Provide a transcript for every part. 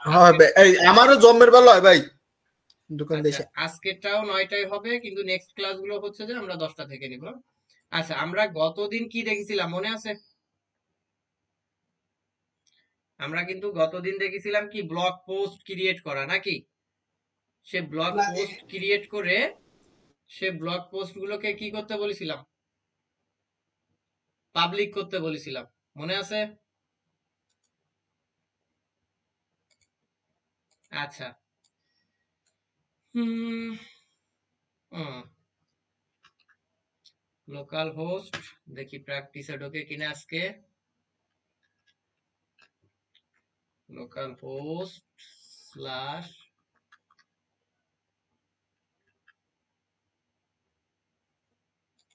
হ্যাঁ ভাই, এই আমারও জন্মের বেলা হয় ভাই দোকান আচ্ছা, দেশে। আজকেরটাও 9টায় হবে, কিন্তু নেক্সট ক্লাসগুলো হচ্ছে যে আমরা 10টা থেকে নিব। আচ্ছা, আমরা গতদিন কি দেখেছিলাম মনে আছে? আমরা কিন্তু গতদিন দেখেছিলাম কি ব্লগ পোস্ট ক্রিয়েট করা, নাকি? সে ব্লগ পোস্ট ক্রিয়েট করে সে ব্লগ পোস্ট গুলোকে কি করতে বলেছিলাম? পাবলিক করতে বলেছিলাম, মনে আছে? আচ্ছা। হুম হুম লোকাল হোস্ট, দেখি প্র্যাকটিসে ঢোকে কিনা আজকে। লোকাল হোস্ট স্ল্যাশ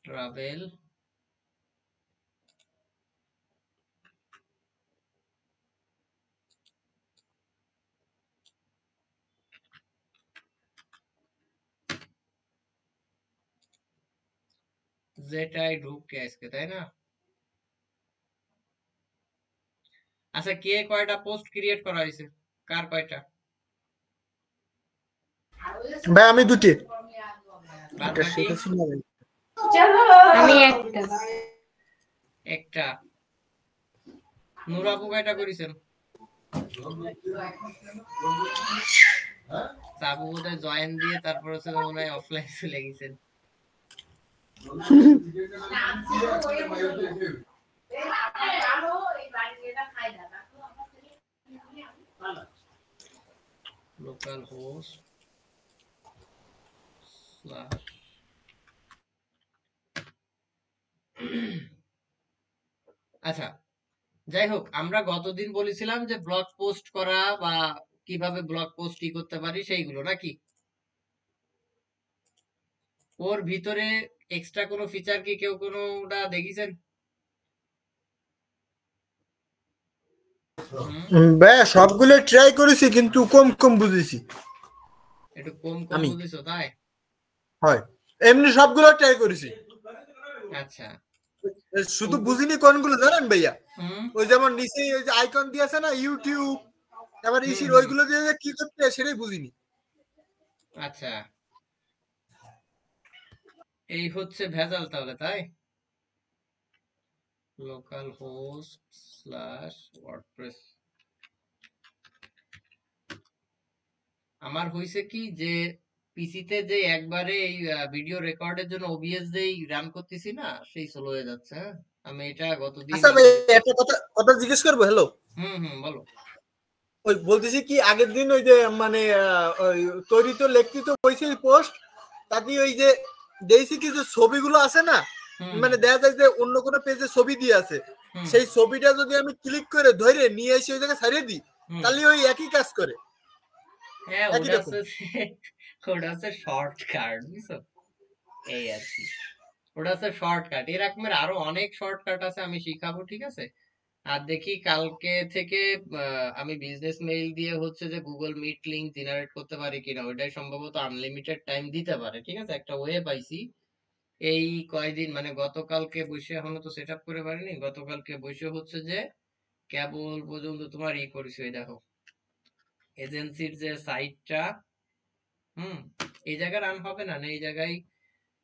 ট্রাভেল যেটাই ঢুকে আজকে, তাই না? আচ্ছা, কে কয়টা পোস্ট ক্রিয়েট করা হয়েছে? কার কয়টা? ভাই আমি দুটি, বাদ এটা বাকি? শিখেছি না ভাই। আমি একটা। একটা। নুরাবু কয়টা করেছেন? সাবু বোধহয় জয়েন দিয়ে তারপর হচ্ছে মনে হয় অফলাইন চলে গেছেন। লোকাল হোস্ট স্ল্যাশ আচ্ছা, যাই হোক, আমরা গতদিন বলেছিলাম যে ব্লগ পোস্ট করা বা কিভাবে ব্লগ পোস্ট কি করতে পারি সেইগুলো, নাকি? ওর ভিতরে এক্সট্রা কোনো ফিচার কি কেউ কোনোটা দেখেছেন? হুম ভাই সবগুলো ট্রাই করেছি কিন্তু কম কম বুঝেছি একটু কম কম আমি। বুঝেছো, তাই? হয়, এমনি সবগুলো ট্রাই করেছি, আচ্ছা। শুধু বুঝিনি কোনগুলো জানেন ভাইয়া? হুম ওই যেমন নিচে ওই যে আইকন দিয়েছে না ইউটিউব, আবার হুম ইসির হুম ওইগুলো দিয়ে যে কি করতে হয় সেটাই বুঝিনি। আচ্ছা, এই হচ্ছে ভেজাল তাহলে, তাই? Local host slash WordPress. আমার হয়েছে কি যে পিসিতে যে একবারে এই ভিডিও রেকর্ডের জন্য ওবিএস যেই রান করতেছি না, সেই স্লো হয়ে যাচ্ছে। হ্যাঁ, আমি এটা গতদিন আচ্ছা ই ভাই, করেছি। একটা কথা কথা জিজ্ঞেস করবো? হ্যালো, বলো। ওই বলতেছি কি আগের দিন ওই যে মানে ওই তৈরি তো লিখতি তো হয়েছে পোস্ট, তাতে ওই যে দেখছি কি যে ছবিগুলো আছে না, হুম মানে হুম দেখা যায় যে অন্য কোনো পেজে ছবি দিয়ে আছে, হুম সেই ছবিটা যদি আমি ক্লিক করে ধরে নিয়ে এসে ওই জায়গায় ছাড়িয়ে দিই, হুম তাহলে ওই একই কাজ করে, হ্যাঁ, একই ওটা রকম। হচ্ছে ওটা হচ্ছে শর্টকাট, বুঝছো? এই আর কি, ওটা হচ্ছে শর্টকাট। এরকমের আরো অনেক শর্টকাট আছে, আমি শিখাবো, ঠিক আছে? আর দেখি কালকে থেকে আমি বিজনেস মেইল দিয়ে হচ্ছে যে গুগল মিট লিংক জেনারেট করতে পারি কিনা, ওইটাই সম্ভবত আনলিমিটেড টাইম দিতে পারে, ঠিক আছে? একটা ওয়ে পাইছি এই কয়দিন, মানে গতকালকে বসে, এখনো তো সেট আপ করে পারিনি, গতকালকে বসে হচ্ছে যে কেবল পর্যন্ত তোমার করেছি, ওই দেখো এজেন্সির যে সাইটটা, হুম এই জায়গায় রান হবে না, এই জায়গায়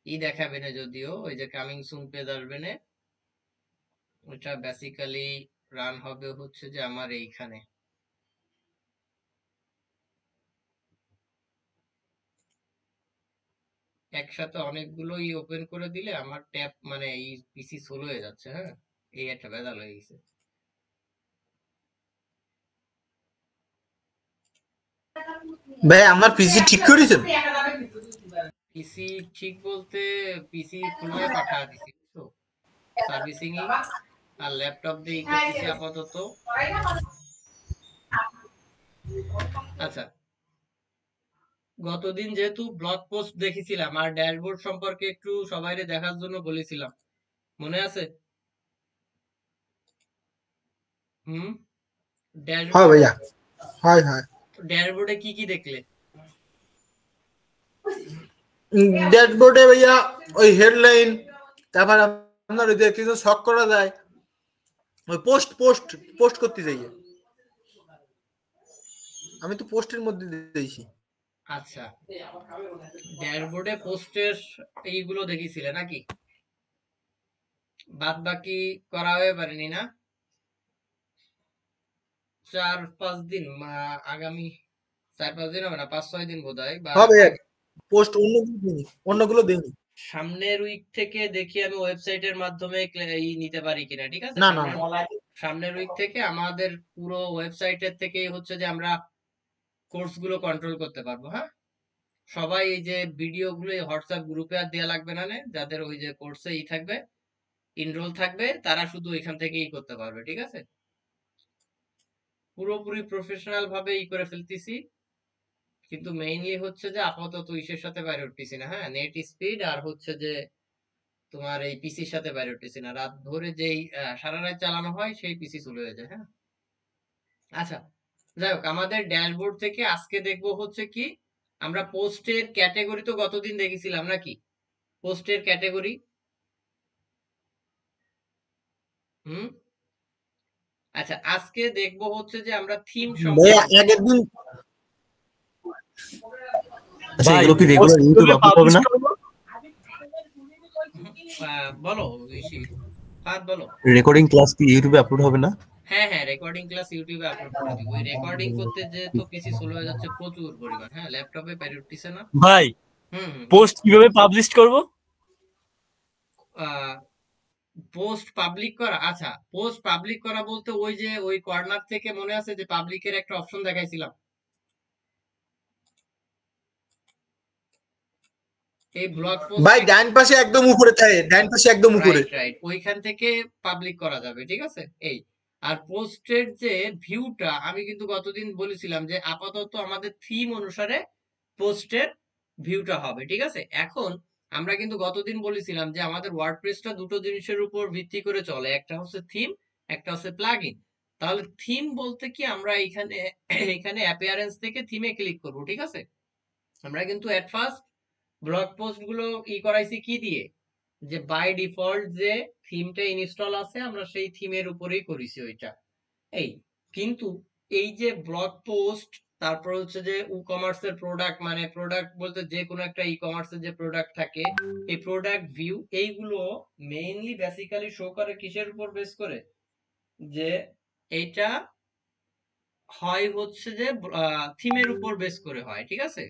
দেখাবে না, যদিও ওই যে কামিং সুন পেজ আসবে না, ওইটা বেসিক্যালি রান হবে হচ্ছে যে আমার এইখানে। একসাথে অনেকগুলোই ওপেন করে দিলে আমার ট্যাব মানে এই পিসি স্লো হয়ে যাচ্ছে। হ্যাঁ, এই একটা ভেজাল হয়ে গেছে। ভাই আমার পিসি ঠিক করেছেন? পিসি ঠিক বলতে পিসি খুলনায় পাঠা দিছি, তো সার্ভিসিং এ, আর ল্যাপটপ দিয়ে করতেছি আপাতত। আচ্ছা, গতদিন যেহেতু ব্লগ পোস্ট দেখেছিলাম আর ড্যাশবোর্ড সম্পর্কে একটু সবাইরে দেখার জন্য বলেছিলাম, মনে আছে? হুম হয় ড্যাশবোর্ড, ভাইয়া, হয় হয়। ড্যাশবোর্ডে কি কি দেখলে? ড্যাশবোর্ডে ভাইয়া ওই হেডলাইন, তারপর আপনার ওই যে কিছু শক করা যায়, ওই পোস্ট পোস্ট পোস্ট করতে যাইয়ে। আমি তো পোস্টের মধ্যে দিয়েছি। আচ্ছা, ড্যাশবোর্ডে পোস্টের এইগুলো দেখিছিলে নাকি? বাদ বাকি করা হয়ে পারেনি না? 4-5 দিন আগামী 4-5 দিন হবে না, 5-6 দিন বোধ হয়, বা হবে পোস্ট অন্যগুলো দিইনি। সামনের উইক থেকে দেখি আমি ওয়েবসাইটের মাধ্যমে নিতে পারি কিনা, ঠিক আছে? না না সামনের উইক থেকে আমাদের পুরো ওয়েবসাইটের থেকেই হচ্ছে যে আমরা কোর্স গুলো কন্ট্রোল করতে পারবো। হ্যাঁ, সবাই এই যে ভিডিও গুলো হোয়াটসঅ্যাপ গ্রুপে আর দেওয়া লাগবে না, যাদের ওই যে কোর্সে থাকবে, ইনরোল থাকবে, তারা শুধু এখান থেকেই করতে পারবে, ঠিক আছে? পুরোপুরি প্রফেশনাল ভাবে করে ফেলতেছি, কিন্তু মেইনলি হচ্ছে যে আপাতত ইসের সাথে বাইরে উঠতেছি না। হ্যাঁ, নেট স্পিড আর হচ্ছে যে তোমার এই পিসির সাথে বাইরে উঠতেছি না। রাত ধরে যেই সারা রাত চালানো হয় সেই পিসি চলে হয়ে যায়। হ্যাঁ, আচ্ছা, যাই হোক, আমাদের ড্যাশবোর্ড থেকে আজকে দেখবো হচ্ছে কি, আমরা পোস্টের ক্যাটাগরি তো গতদিন দেখেছিলাম নাকি? পোস্টের ক্যাটাগরি, হুম, আচ্ছা, আজকে দেখবো হচ্ছে যে আমরা থিম ভাইয়া সম্পর্কে। আগের দিন আচ্ছা, এগুলো কি রেগুলার ইউটিউবে আপলোড হবে না? বলো ঋষি, বলো। রেকর্ডিং ক্লাস কি ইউটিউবে আপলোড হবে না? হ্যাঁ হ্যাঁ, রেকর্ডিং ক্লাস ইউটিউবে আপলোড করে দিব। ওই রেকর্ডিং করতে যে তো পিসি স্লো হয়ে যাচ্ছে প্রচুর পরিমাণ। হ্যাঁ, ল্যাপটপে পেরে উঠতেছে না। ভাই, হুম, পোস্ট কিভাবে পাবলিশ করব? পোস্ট পাবলিক করা, আচ্ছা, পোস্ট পাবলিক করা বলতে ওই যে ওই কর্নার থেকে মনে আছে যে পাবলিকের একটা অপশন দেখাইছিলাম, এই ব্লগ পোস্ট, ভাই ডান পাশে একদম উপরে থাকে, ডান পাশে একদম উপরে। রাইট রাইট, ওইখান থেকে পাবলিক করা যাবে, ঠিক আছে? এই আর পোস্টের যে ভিউটা, আমি কিন্তু গতদিন বলেছিলাম যে আপাতত আমাদের থিম অনুসারে পোস্টের ভিউটা হবে, ঠিক আছে? এখন আমরা কিন্তু গতদিন বলেছিলাম যে আমাদের ওয়ার্ডপ্রেসটা দুটো জিনিসের উপর ভিত্তি করে চলে, একটা হচ্ছে থিম, একটা হচ্ছে প্লাগইন। তাহলে থিম বলতে কি, আমরা এখানে এখানে অ্যাপিয়ারেন্স থেকে থিমে ক্লিক করব, ঠিক আছে? আমরা কিন্তু এট ফার্স্ট ব্লগ পোস্ট গুলো করাইছি কি দিয়ে, যে বাই ডিফল্ট যে থিমটা ইনস্টল আছে আমরা সেই থিমের উপরেই করেছি ওইটা। এই কিন্তু এই যে ব্লগ পোস্ট, তারপর হচ্ছে যে ই কমার্সের প্রোডাক্ট, মানে প্রোডাক্ট বলতে যে কোনো একটা ই কমার্সের যে প্রোডাক্ট থাকে, এই প্রোডাক্ট ভিউ এইগুলো মেইনলি বেসিক্যালি শো করে কিসের উপর বেস করে, যে এইটা হয় হচ্ছে যে থিমের উপর বেস করে হয়, ঠিক আছে?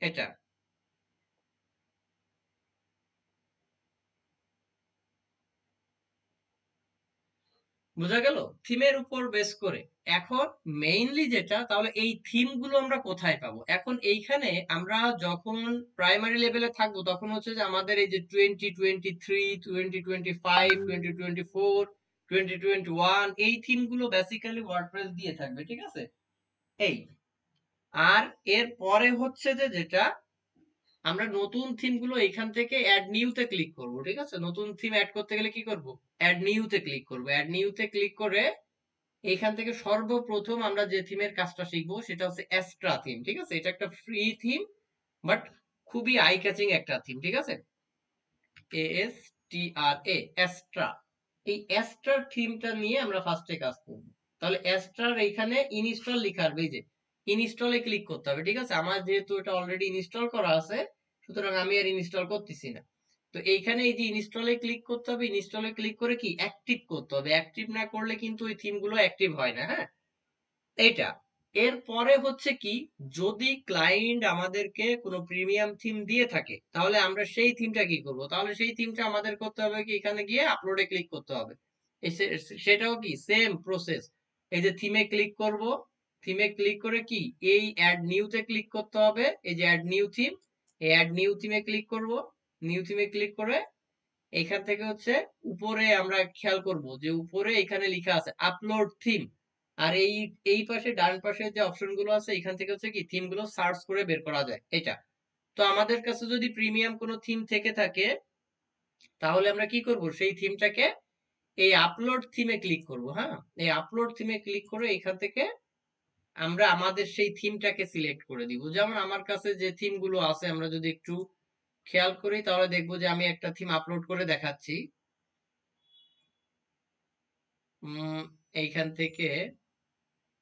এটা বোঝা গেল, থিমের উপর বেস করে। এখন মেইনলি যেটা, তাহলে এই থিম গুলো আমরা কোথায় পাবো? এখন এইখানে আমরা যখন প্রাইমারি লেভেলে থাকবো তখন হচ্ছে যে আমাদের এই যে 2023, 2025, 2024, 2021 এই থিম গুলো বেসিক্যালি ওয়ার্ডপ্রেস দিয়ে থাকবে, ঠিক আছে? এই আর এর পরে হচ্ছে যে যেটা, আমরা নতুন থিম গুলো এখান থেকে অ্যাড নিউ তে ক্লিক করব, ঠিক আছে? নতুন থিম অ্যাড করতে গেলে কি করব? অ্যাড নিউ তে ক্লিক করব। অ্যাড নিউ তে ক্লিক করে এইখান থেকে সর্বপ্রথম আমরা যে থিমের কাজটা শিখবো সেটা হচ্ছে অ্যাস্ট্রা থিম, ঠিক আছে? এটা একটা ফ্রি থিম, বাট খুবই আই ক্যাচিং একটা থিম, ঠিক আছে? ASTRA, Astra. এই অ্যাস্ট্রার থিমটা নিয়ে আমরা ফার্স্টে কাজ করব। তাহলে অ্যাস্ট্রার এইখানে ইনস্টল লেখা আসবে, এই যে ইনস্টলে ক্লিক করতে হবে, ঠিক আছে? আমার যেহেতু এটা অলরেডি ইনস্টল করা আছে, সুতরাং আমি আর ইনস্টল করতেছি না। তো এইখানে এই যে ইনস্টলে ক্লিক করতে হবে, ইনস্টলে ক্লিক করে কি অ্যাক্টিভ করতে হবে। অ্যাক্টিভ না করলে কিন্তু ওই থিম গুলো অ্যাক্টিভ হয় না। হ্যাঁ, এইটা। এরপরে হচ্ছে কি, যদি ক্লায়েন্ট আমাদেরকে কোনো প্রিমিয়াম থিম দিয়ে থাকে তাহলে আমরা সেই থিমটা কি করব? তাহলে সেই থিমটা আমাদের করতে হবে কি, এখানে গিয়ে আপলোডে ক্লিক করতে হবে। সেটাও কি সেম প্রসেস। এই যে থিমে ক্লিক করব, থিমে ক্লিক করে কি এই অ্যাড নিউ তে ক্লিক করতে হবে। এই যে অ্যাড নিউ থিম, এই অ্যাড নিউ থিমে ক্লিক করব। নিউ থিমে ক্লিক করে এখান থেকে হচ্ছে উপরে আমরা খেয়াল করব যে উপরে এখানে লেখা আছে আপলোড থিম। আর এই পাশে ডান পাশে যে অপশন গুলো আছে এখান থেকে হচ্ছে কি থিম গুলো সার্চ করে বের করা যায়, এটা। তো আমাদের কাছে যদি প্রিমিয়াম কোনো থিম থেকে থাকে তাহলে আমরা কি করব, সেই থিমটাকে এই আপলোড থিমে ক্লিক করব। হ্যাঁ, এই আপলোড থিমে ক্লিক করে এখান থেকে আমরা আমাদের সেই থিমটাকে সিলেক্ট করে দিব। যেমন আমার কাছে যে থিম গুলো আছে আমরা যদি একটু খেয়াল করি তাহলে দেখবো যে আমি একটা থিম আপলোড করে দেখাচ্ছি। এইখান থেকে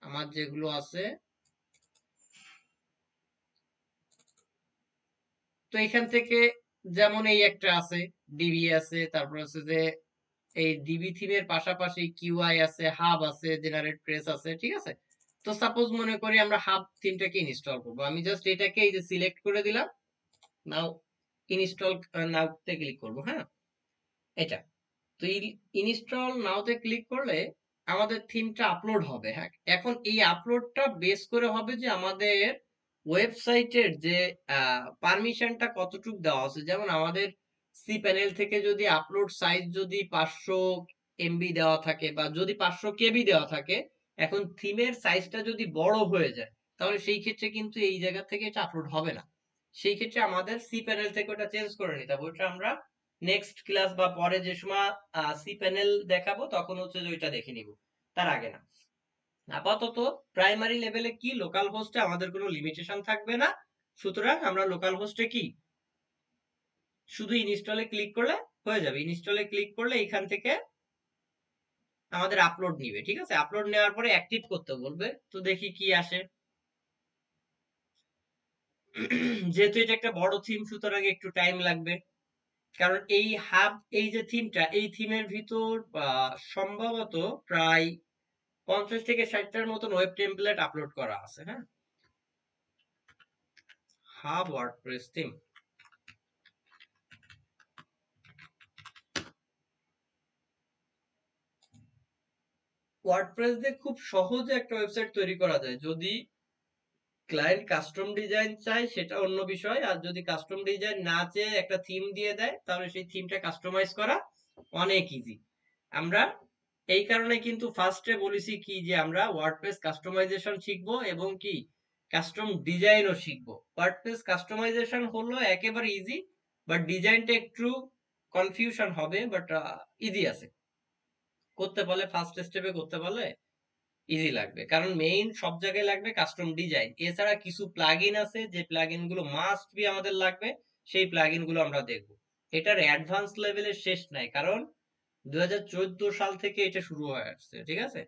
আমার যেগুলো আছে তো এখান থেকে যেমন এই একটা আছে, ডিবি আছে, তারপর আছে যে এই ডিবি থিমের পাশাপাশি কিউআই আছে, হাব আছে, জেনারেট প্রেস আছে, ঠিক আছে। তো সাপোজ মনে করি আমরা হাব থিমটাকে ইনস্টল করবো, আমি জাস্ট এটাকে এই যে সিলেক্ট করে দিলাম, নাও ইনস্টল নাওতে ক্লিক করবো, হ্যাঁ এটা। তো ইনস্টল নাওতে ক্লিক করলে আমাদের থিমটা আপলোড হবে। হ্যাঁ, এখন এই আপলোডটা বেস করে হবে যে আমাদের ওয়েবসাইটের যে পারমিশনটা কতটুকু দেওয়া আছে। যেমন আমাদের সি প্যানেল থেকে যদি আপলোড সাইজ যদি 500 এমবি দেওয়া থাকে বা যদি 500 কেবি দেওয়া থাকে, এখন থিমের সাইজটা যদি বড় হয়ে যায় তাহলে সেই ক্ষেত্রে কিন্তু এই জায়গা থেকে এটা আপলোড হবে না। সেই ক্ষেত্রে আমাদের সি প্যানেল থেকে ওটা চেঞ্জ করে নিতে হবে। ওটা আমরা নেক্সট ক্লাস বা পরে যে সময় সি প্যানেল দেখাবো তখন হচ্ছে যে ওইটা দেখে নিব, তার আগে না। আপাতত প্রাইমারি লেভেলে কি লোকাল হোস্টে আমাদের কোনো লিমিটেশন থাকবে না, সুতরাং আমরা লোকাল হোস্টে কি শুধু ইনস্টলে ক্লিক করলে হয়ে যাবে। ইনস্টলে ক্লিক করলে এখান থেকে আমাদের আপলোড নিবে, ঠিক আছে। আপলোড নেওয়ার পরে অ্যাক্টিভ করতে বলবে, তো দেখি কি আসে। যেহেতু এটা একটা বড় থিম সুতরাং একটু টাইম লাগবে, কারণ এই হাব এই যে থিমটা, এই থিমের ভিতর সম্ভবত প্রায় 50 থেকে 60টার মতন ওয়েব টেমপ্লেট আপলোড করা আছে। হ্যাঁ, হাব ওয়ার্ডপ্রেস থিম। ওয়ার্ডপ্রেস দিয়ে খুব সহজে একটা ওয়েবসাইট তৈরি করা যায়। যদি ক্লায়েন্ট কাস্টম ডিজাইন চায় সেটা অন্য বিষয়, আর যদি কাস্টম ডিজাইন না চেয়ে একটা থিম দিয়ে দেয় তাহলে সেই থিমটা কাস্টমাইজ করা অনেক ইজি। আমরা এই কারণে কিন্তু ফার্স্টে বলেছি কি যে আমরা ওয়ার্ডপ্রেস কাস্টমাইজেশন শিখবো এবং কি কাস্টম ডিজাইনও শিখবো। ওয়ার্ডপ্রেস কাস্টমাইজেশন হলো একেবারে ইজি, বাট ডিজাইনটা একটু কনফিউশন হবে, বাট ইজি আছে করতে পারলে। ফার্স্ট স্টেপে করতে পারলে ইজি লাগবে, কারণ মেইন সব জায়গায় লাগবে কাস্টম ডিজাইন। এছাড়া কিছু প্লাগইন আছে যে প্লাগইন গুলো মাস্ট বি আমাদের লাগবে, সেই প্লাগইন গুলো আমরা দেখব। এটার অ্যাডভান্স লেভেলের শেষ নাই, কারণ 2014 সাল থেকে এটা শুরু হয়ে আসছে, ঠিক আছে।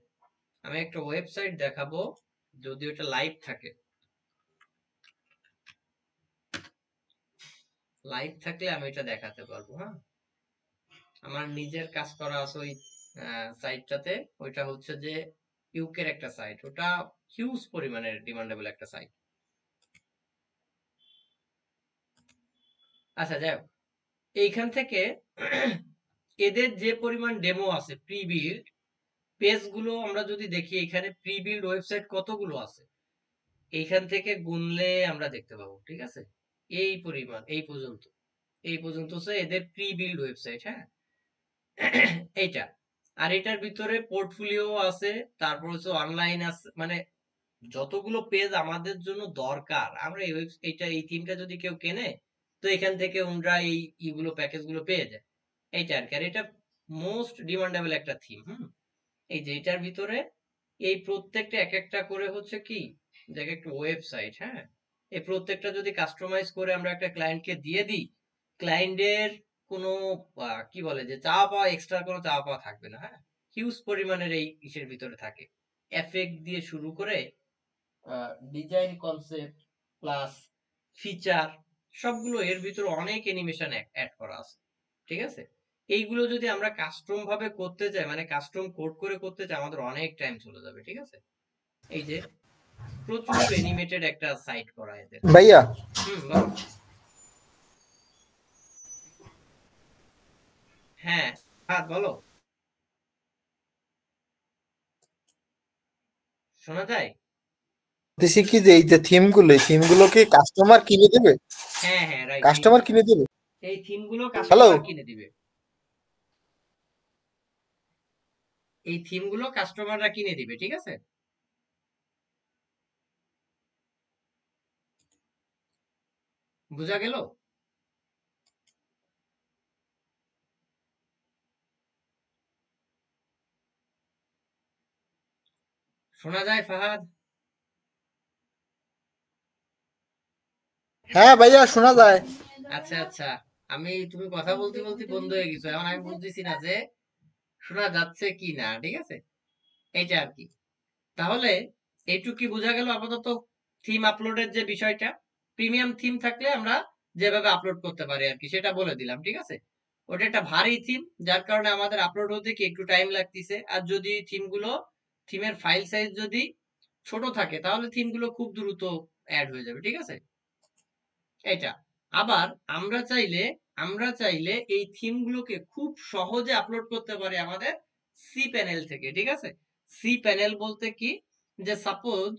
আমি একটা ওয়েবসাইট দেখাবো, যদি ওটা লাইভ থাকে। লাইভ থাকলে আমি এটা দেখাতে পারবো। হ্যাঁ, আমার নিজের কাজ করা আছে ওই সাইটটাতে। ওইটা হচ্ছে যে ইউকের একটা সাইট, ওটা হিউজ পরিমাণের ডিমান্ডেবল একটা সাইট। আচ্ছা যাই হোক, এইখান থেকে এদের যে পরিমাণ ডেমো আছে প্রি বিল্ড পেজ গুলো আমরা যদি দেখি, এখানে প্রি বিল্ড ওয়েবসাইট কতগুলো আছে এইখান থেকে গুনলে আমরা দেখতে পাবো, ঠিক আছে। এই পরিমাণ এই পর্যন্ত হচ্ছে এদের প্রি বিল্ড ওয়েবসাইট। হ্যাঁ, এইটা। আর এটার ভিতরে পোর্টফোলিও আছে, তারপর হচ্ছে অনলাইন আছে, মানে যতগুলো পেজ আমাদের জন্য দরকার, আমরা এই থিমটা যদি কেউ কেনে তো এখান থেকে ওনরা এই ইগুলো প্যাকেজ গুলো পেয়ে যায়। এইটা আর কি। আর এটা মোস্ট ডিমান্ডেবল একটা থিম। এই যে এটার ভিতরে এই প্রত্যেকটা এক একটা করে হচ্ছে কি দেখ একটা ওয়েবসাইট। হ্যাঁ, এই প্রত্যেকটা যদি কাস্টমাইজ করে আমরা একটা ক্লায়েন্টকে দিয়ে দিই, ক্লায়েন্টের কোনো কি বলে যে চাওয়া পাওয়া, এক্সট্রা কোনো চাওয়া পাওয়া থাকবে না। হ্যাঁ, হিউজ পরিমাণের এই ইসের ভিতরে থাকে, এফেক্ট দিয়ে শুরু করে ডিজাইন কনসেপ্ট প্লাস ফিচার, সবগুলো এর ভিতরে অনেক অ্যানিমেশন অ্যাড করা আছে, ঠিক আছে। এইগুলো যদি আমরা কাস্টম ভাবে করতে চাই, মানে কাস্টম কোড করে করতে চাই, আমাদের অনেক টাইম চলে যাবে, ঠিক আছে। এই যে প্রচুর অ্যানিমেটেড একটা সাইট করা এদের। ভাইয়া বলো। হ্যাঁ হ্যাঁ বলো, শোনা যায়? বলতেছি কি যে এই যে থিমগুলো কি কাস্টমার কিনে দেবে? হ্যাঁ হ্যাঁ রাইট, কাস্টমার কিনে দেবে? এই থিমগুলো হ্যালো, কাস্টমার কিনে দিবে। এই থিমগুলো কাস্টমাররা কিনে দিবে, ঠিক আছে। বোঝা গেল? শোনা যায় ফাহাদ? হ্যাঁ ভাইয়া শোনা যায়। আচ্ছা আচ্ছা, আমি তুমি কথা বলতে বলতে বন্ধ হয়ে গেছো, এখন আমি বুঝতেছি না যে শোনা যাচ্ছে কি না, ঠিক আছে। এইটা আর কি। তাহলে এইটুকু কি বোঝা গেল আপাতত থিম আপলোডের যে বিষয়টা। প্রিমিয়াম থিম থাকলে আমরা যেভাবে আপলোড করতে পারি আর কি, সেটা বলে দিলাম। ঠিক আছে, ওটা একটা ভারী থিম, যার কারণে আমাদের আপলোড হতে কি একটু টাইম লাগতেছে। আর যদি থিমের ফাইল সাইজ যদি ছোট থাকে, তাহলে থিমগুলো খুব দ্রুত অ্যাড হয়ে যাবে। ঠিক আছে, এটা। আবার আমরা চাইলে এই থিমগুলোকে খুব সহজে আপলোড করতে পারি আমাদের সি প্যানেল থেকে। ঠিক আছে, সি প্যানেল বলতে কি, যে সাপোজ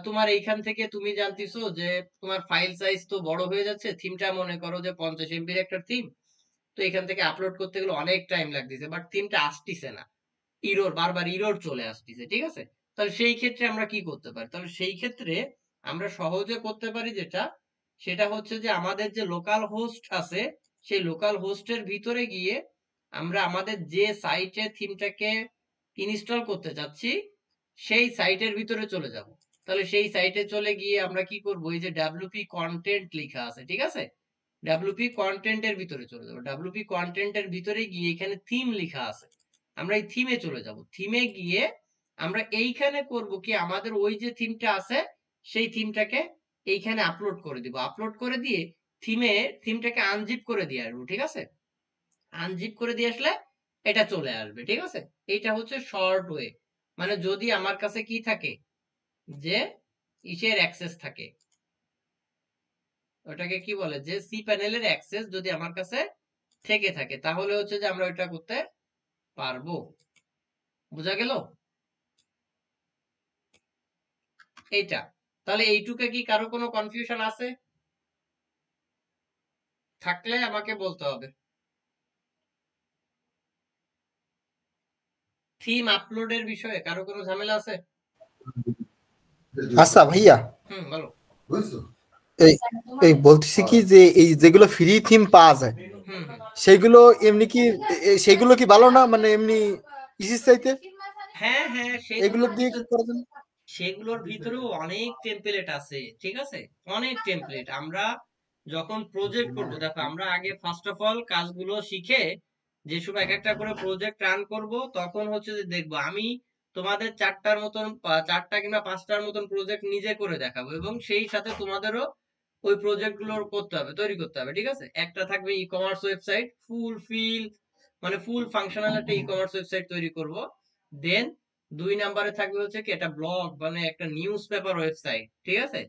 তোমার এইখান থেকে তুমি জানতেছো যে তোমার ফাইল সাইজ তো বড় হয়ে যাচ্ছে, থিমটা মনে করো যে 50 এমবির একটা থিম, তো এখান থেকে আপলোড করতে গেলে অনেক টাইম লাগতেছে, বাট থিমটা আসতেছে না, বারবার ইরোর চলে আসতেছে। ঠিক আছে, তাহলে সেই ক্ষেত্রে আমরা কি করতে পারি? তাহলে সেই ক্ষেত্রে আমরা সহজে করতে পারি যেটা, সেটা হচ্ছে যে আমাদের যে লোকাল হোস্ট আছে, সেই লোকাল হোস্টের ভিতরে গিয়ে আমরা আমাদের যে সাইটে থিমটাকে ইনস্টল করতে চাচ্ছি, সেই সাইটের ভিতরে চলে যাব। তাহলে সেই সাইটে চলে গিয়ে আমরা কি করব, এই যে ডাব্লিউপি কন্টেন্ট লেখা আছে, ঠিক আছে, ডাব্লিউপি কন্টেন্টের ভিতরে চলে যাবো। ডাব্লিউপি কন্টেন্টের ভিতরে গিয়ে এখানে থিম লেখা আছে, আমরা এই থিমে চলে যাব। থিমে গিয়ে আমরা এইখানে করব কি, আমাদের ওই যে থিমটা আছে, সেই থিমটাকে এইখানে আপলোড করে দিব। আপলোড করে দিয়ে থিমটাকে আনজিপ করে দিয়ে আসবো। ঠিক আছে, আনজিপ করে দিয়ে আসলে এটা চলে আসবে। ঠিক আছে, এইটা হচ্ছে শর্ট ওয়ে। মানে যদি আমার কাছে কি থাকে, যে ইসের অ্যাক্সেস থাকে, ওটাকে কি বলে, যে সি প্যানেলের অ্যাক্সেস যদি আমার কাছে থেকে থাকে, তাহলে হচ্ছে যে আমরা ওটা করতে পারবো। বোঝা গেল এইটা? তাহলে এইটুকে কি কারো কোনো কনফিউশন আছে? থাকলে আমাকে বলতে হবে। থিম আপলোডের বিষয়ে কারো কোনো ঝামেলা আছে? আচ্ছা ভাইয়া, বলো। এই এই বলতেছি কি, যে এই যেগুলো ফ্রি থিম পাওয়া যায়, হুম সেগুলো এমনি কি সেগুলো কি ভালো না, মানে এমনি ইসির চাইতে হ্যাঁ হ্যাঁ, এগুলো দিয়ে কি করা যায়? সেগুলোর ভিতরেও অনেক টেমপ্লেট আছে। ঠিক আছে, অনেক টেমপ্লেট। আমরা যখন প্রজেক্ট করব, দেখো আমরা আগে ফার্স্ট অফ অল কাজগুলো শিখে যে সব এক একটা করে প্রজেক্ট রান করব, তখন হচ্ছে যে দেখবো আমি তোমাদের চারটা কিংবা পাঁচটার মতন প্রজেক্ট নিজে করে দেখাবো, এবং সেই সাথে তোমাদেরও ওই প্রজেক্ট গুলো করতে হবে, তৈরি করতে হবে। ঠিক আছে, একটা থাকবে ই কমার্স ওয়েবসাইট, ফুল ফাংশনাল একটা ই কমার্স ওয়েবসাইট তৈরি করব। দেন 2 নাম্বারে থাকবে হচ্ছে কি একটা ব্লগ, মানে একটা নিউজ পেপার ওয়েবসাইট। ঠিক আছে,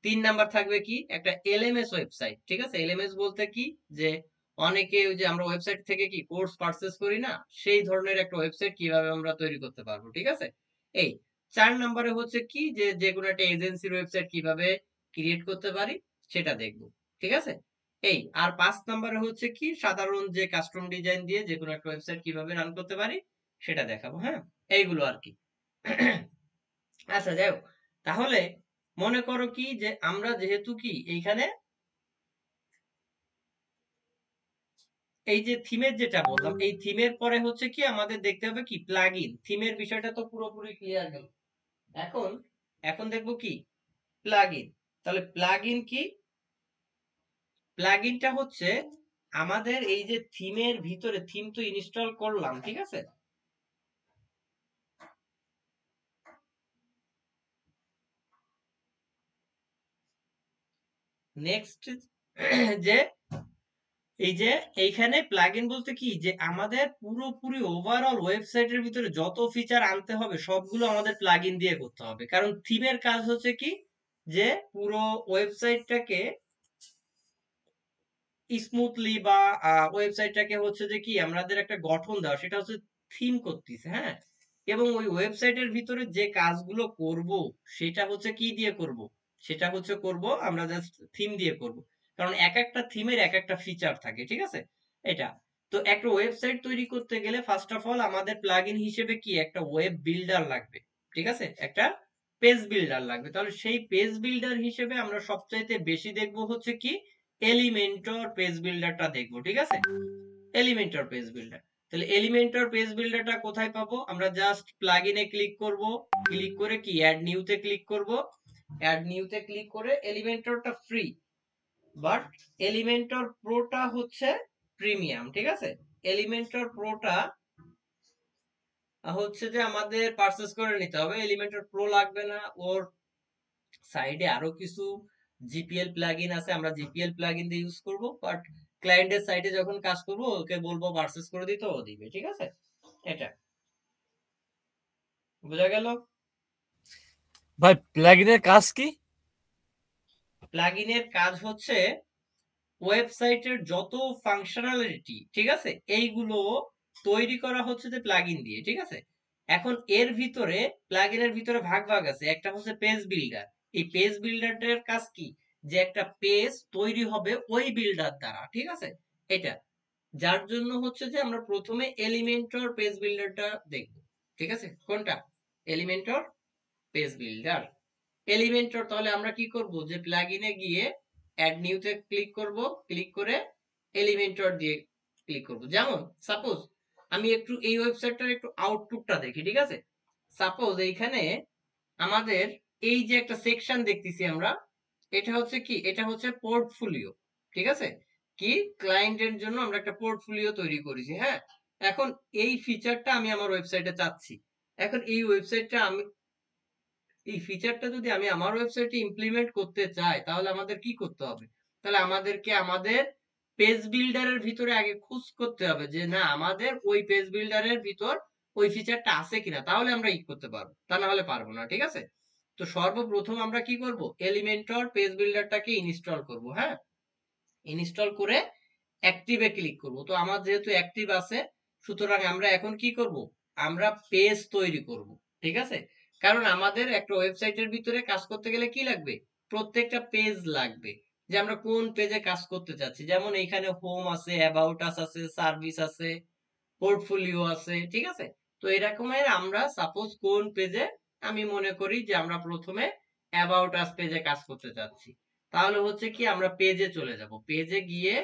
3 নাম্বার থাকবে কি একটা এলএমএস ওয়েবসাইট। ঠিক আছে, এলএমএস বলতে কি, যে অনেকে ওই যে আমরা ওয়েবসাইট থেকে কি কোর্স পারচেজ করি না, সেই ধরনের একটা ওয়েবসাইট কিভাবে আমরা তৈরি করতে পারবো। ঠিক আছে, এই 4 নাম্বারে হচ্ছে কি, যে যে কোনো একটা এজেন্সির ওয়েবসাইট কিভাবে ক্রিয়েট করতে পারি সেটা দেখবো। ঠিক আছে, এই আর 5 নাম্বারে হচ্ছে কি সাধারণ যে কাস্টম ডিজাইন দিয়ে যে কোনো একটা ওয়েবসাইট কিভাবে রান করতে পারি সেটা দেখাবো। হ্যাঁ, এইগুলো আর কি। আচ্ছা, যাই হোক, তাহলে মনে করো কি, যে আমরা যেহেতু কি এইখানে এই যে থিমের যেটা বললাম, এই থিমের পরে হচ্ছে কি আমাদের দেখতে হবে কি প্লাগইন। থিমের বিষয়টা তো পুরোপুরি ক্লিয়ার গেল। এখন এখন দেখবো কি প্লাগইন। তাহলে প্লাগইন কি? প্লাগইনটা হচ্ছে আমাদের এই যে থিমের ভিতরে, থিম তো ইনস্টল করলাম, ঠিক আছে, নেক্সট যে এই যে এইখানে প্লাগইন বলতে কি, যে আমাদের পুরোপুরি ওভারঅল ওয়েবসাইটের ভিতরে যত ফিচার আনতে হবে সবগুলো আমাদের প্লাগইন দিয়ে করতে হবে। কারণ থিমের কাজ হচ্ছে কি, যে পুরো ওয়েবসাইটটাকে স্মুথলি বা ওয়েবসাইটটাকে হচ্ছে যে কি আমাদের একটা গঠন দেওয়া, সেটা হচ্ছে থিম করতেছে। হ্যাঁ, এবং ওই ওয়েবসাইটের ভিতরে যে কাজগুলো করব সেটা হচ্ছে কি দিয়ে করব, সেটা হচ্ছে করব আমরা জাস্ট থিম দিয়ে করব। কারণ এক একটা থিমের এক একটা ফিচার থাকে। ঠিক আছে, এটা তো একটা ওয়েবসাইট তৈরি করতে গেলে ফার্স্ট অফ অল আমাদের প্লাগইন হিসেবে কি একটা ওয়েব বিল্ডার লাগবে। ঠিক আছে, একটা পেজ বিল্ডার লাগবে। তাহলে সেই পেজ বিল্ডার হিসেবে আমরা সবচাইতে বেশি দেখব হচ্ছে কি এলিমেন্টর পেজ বিল্ডারটা দেখবো। ঠিক আছে, এলিমেন্টর পেজ বিল্ডার। তাহলে এলিমেন্টর পেজ বিল্ডারটা কোথায় পাবো? আমরা জাস্ট প্লাগইনে ক্লিক করব, ক্লিক করে কি অ্যাড নিউতে ক্লিক করব। অ্যাড নিউতে ক্লিক করে এলিমেন্টরটা ফ্রি, বাট এলিমেন্টর প্রোটা হচ্ছে প্রিমিয়াম। ঠিক আছে, এলিমেন্টর প্রোটা হচ্ছে যে আমাদের পারচেজ করে নিতে হবে। এলিমেন্টর প্রো লাগবে না, ওর সাইডে আরো কিছু জিপিএল প্লাগইন আছে, আমরা জিপিএল প্লাগইন দিয়ে ইউজ করব, বাট ক্লায়েন্টের সাইটে যখন কাজ করব ওকে বলবো পারচেজ করে দিতে, ও দিবে, ঠিক আছে? এটা বোঝা গেল? ভাই প্লাগইনের কাজ কি? প্লাগইনের কাজ হচ্ছে ওয়েবসাইটের যত ফাংশনালিটি, ঠিক আছে, এইগুলো তৈরি করা হচ্ছে যে প্লাগইন দিয়ে, ঠিক আছে? এখন এর ভিতরে প্লাগইনের ভিতরে ভাগ ভাগ আছে, একটা হচ্ছে পেজ বিল্ডার। এই পেজ বিল্ডারের কাজ কি, যে একটা পেজ তৈরি হবে ওই বিল্ডার দ্বারা, ঠিক আছে? এটা যার জন্য হচ্ছে যে আমরা প্রথমে এলিমেন্টর পেজ বিল্ডারটা দেখব, ঠিক আছে? কোনটা? Elementor page builder. এলিমেন্টর, তাহলে আমরা কি করব, যে প্লাগইনে গিয়ে অ্যাড নিউতে ক্লিক করব, ক্লিক করে এলিমেন্টর দিয়ে ক্লিক করব। যেমন সাপোজ আমি একটু এই ওয়েবসাইটটার একটু আউটপুটটা দেখি, ঠিক আছে? সাপোজ এইখানে আমাদের এই যে একটা সেকশন দেখতেছি আমরা, এটা হচ্ছে কি, এটা হচ্ছে পোর্টফোলিও, ঠিক আছে? কি ক্লায়েন্টের জন্য আমরা একটা পোর্টফোলিও তৈরি করেছি, হ্যাঁ? এখন এই ফিচারটা আমি আমার ওয়েবসাইটে চাচ্ছি। এখন এই ফিচারটা যদি আমি আমার ওয়েবসাইটে ইমপ্লিমেন্ট করতে চাই, তাহলে আমাদের কি করতে হবে? তাহলে আমাদেরকে আমাদের পেজ বিল্ডারের ভিতরে আগে খোঁজ করতে হবে যে না, আমাদের ওই পেজ বিল্ডারের ভিতর ওই ফিচারটা আছে কিনা, তাহলে আমরা ই করতে পারবো, তা না হলে পারবো না, ঠিক আছে? তো সর্বপ্রথম আমরা কি করব, এলিমেন্টর পেজ বিল্ডারটাকে ইনস্টল করব, হ্যাঁ? ইনস্টল করে অ্যাক্টিভে ক্লিক করব। তো আমার যেহেতু অ্যাক্টিভ আছে, সুতরাং আমরা এখন কি করব, আমরা পেজ তৈরি করব, ঠিক আছে? কারণ আমাদের একটা ওয়েবসাইটের ভিতরে কাজ করতে গেলে কি লাগবে, প্রত্যেকটা পেজ লাগবে, যে আমরা কোন পেজে কাজ করতে চাচ্ছি। যেমন এইখানে হোম আছে, অ্যাবাউট আস আছে, সার্ভিস আছে, পোর্টফোলিও আছে, ঠিক আছে? তো এরকমের আমরা সাপোজ কোন পেজে, আমি মনে করি যে আমরা প্রথমে অ্যাবাউট আস পেজে কাজ করতে চাচ্ছি, তাহলে হচ্ছে কি আমরা পেজে চলে যাব, পেজে গিয়ে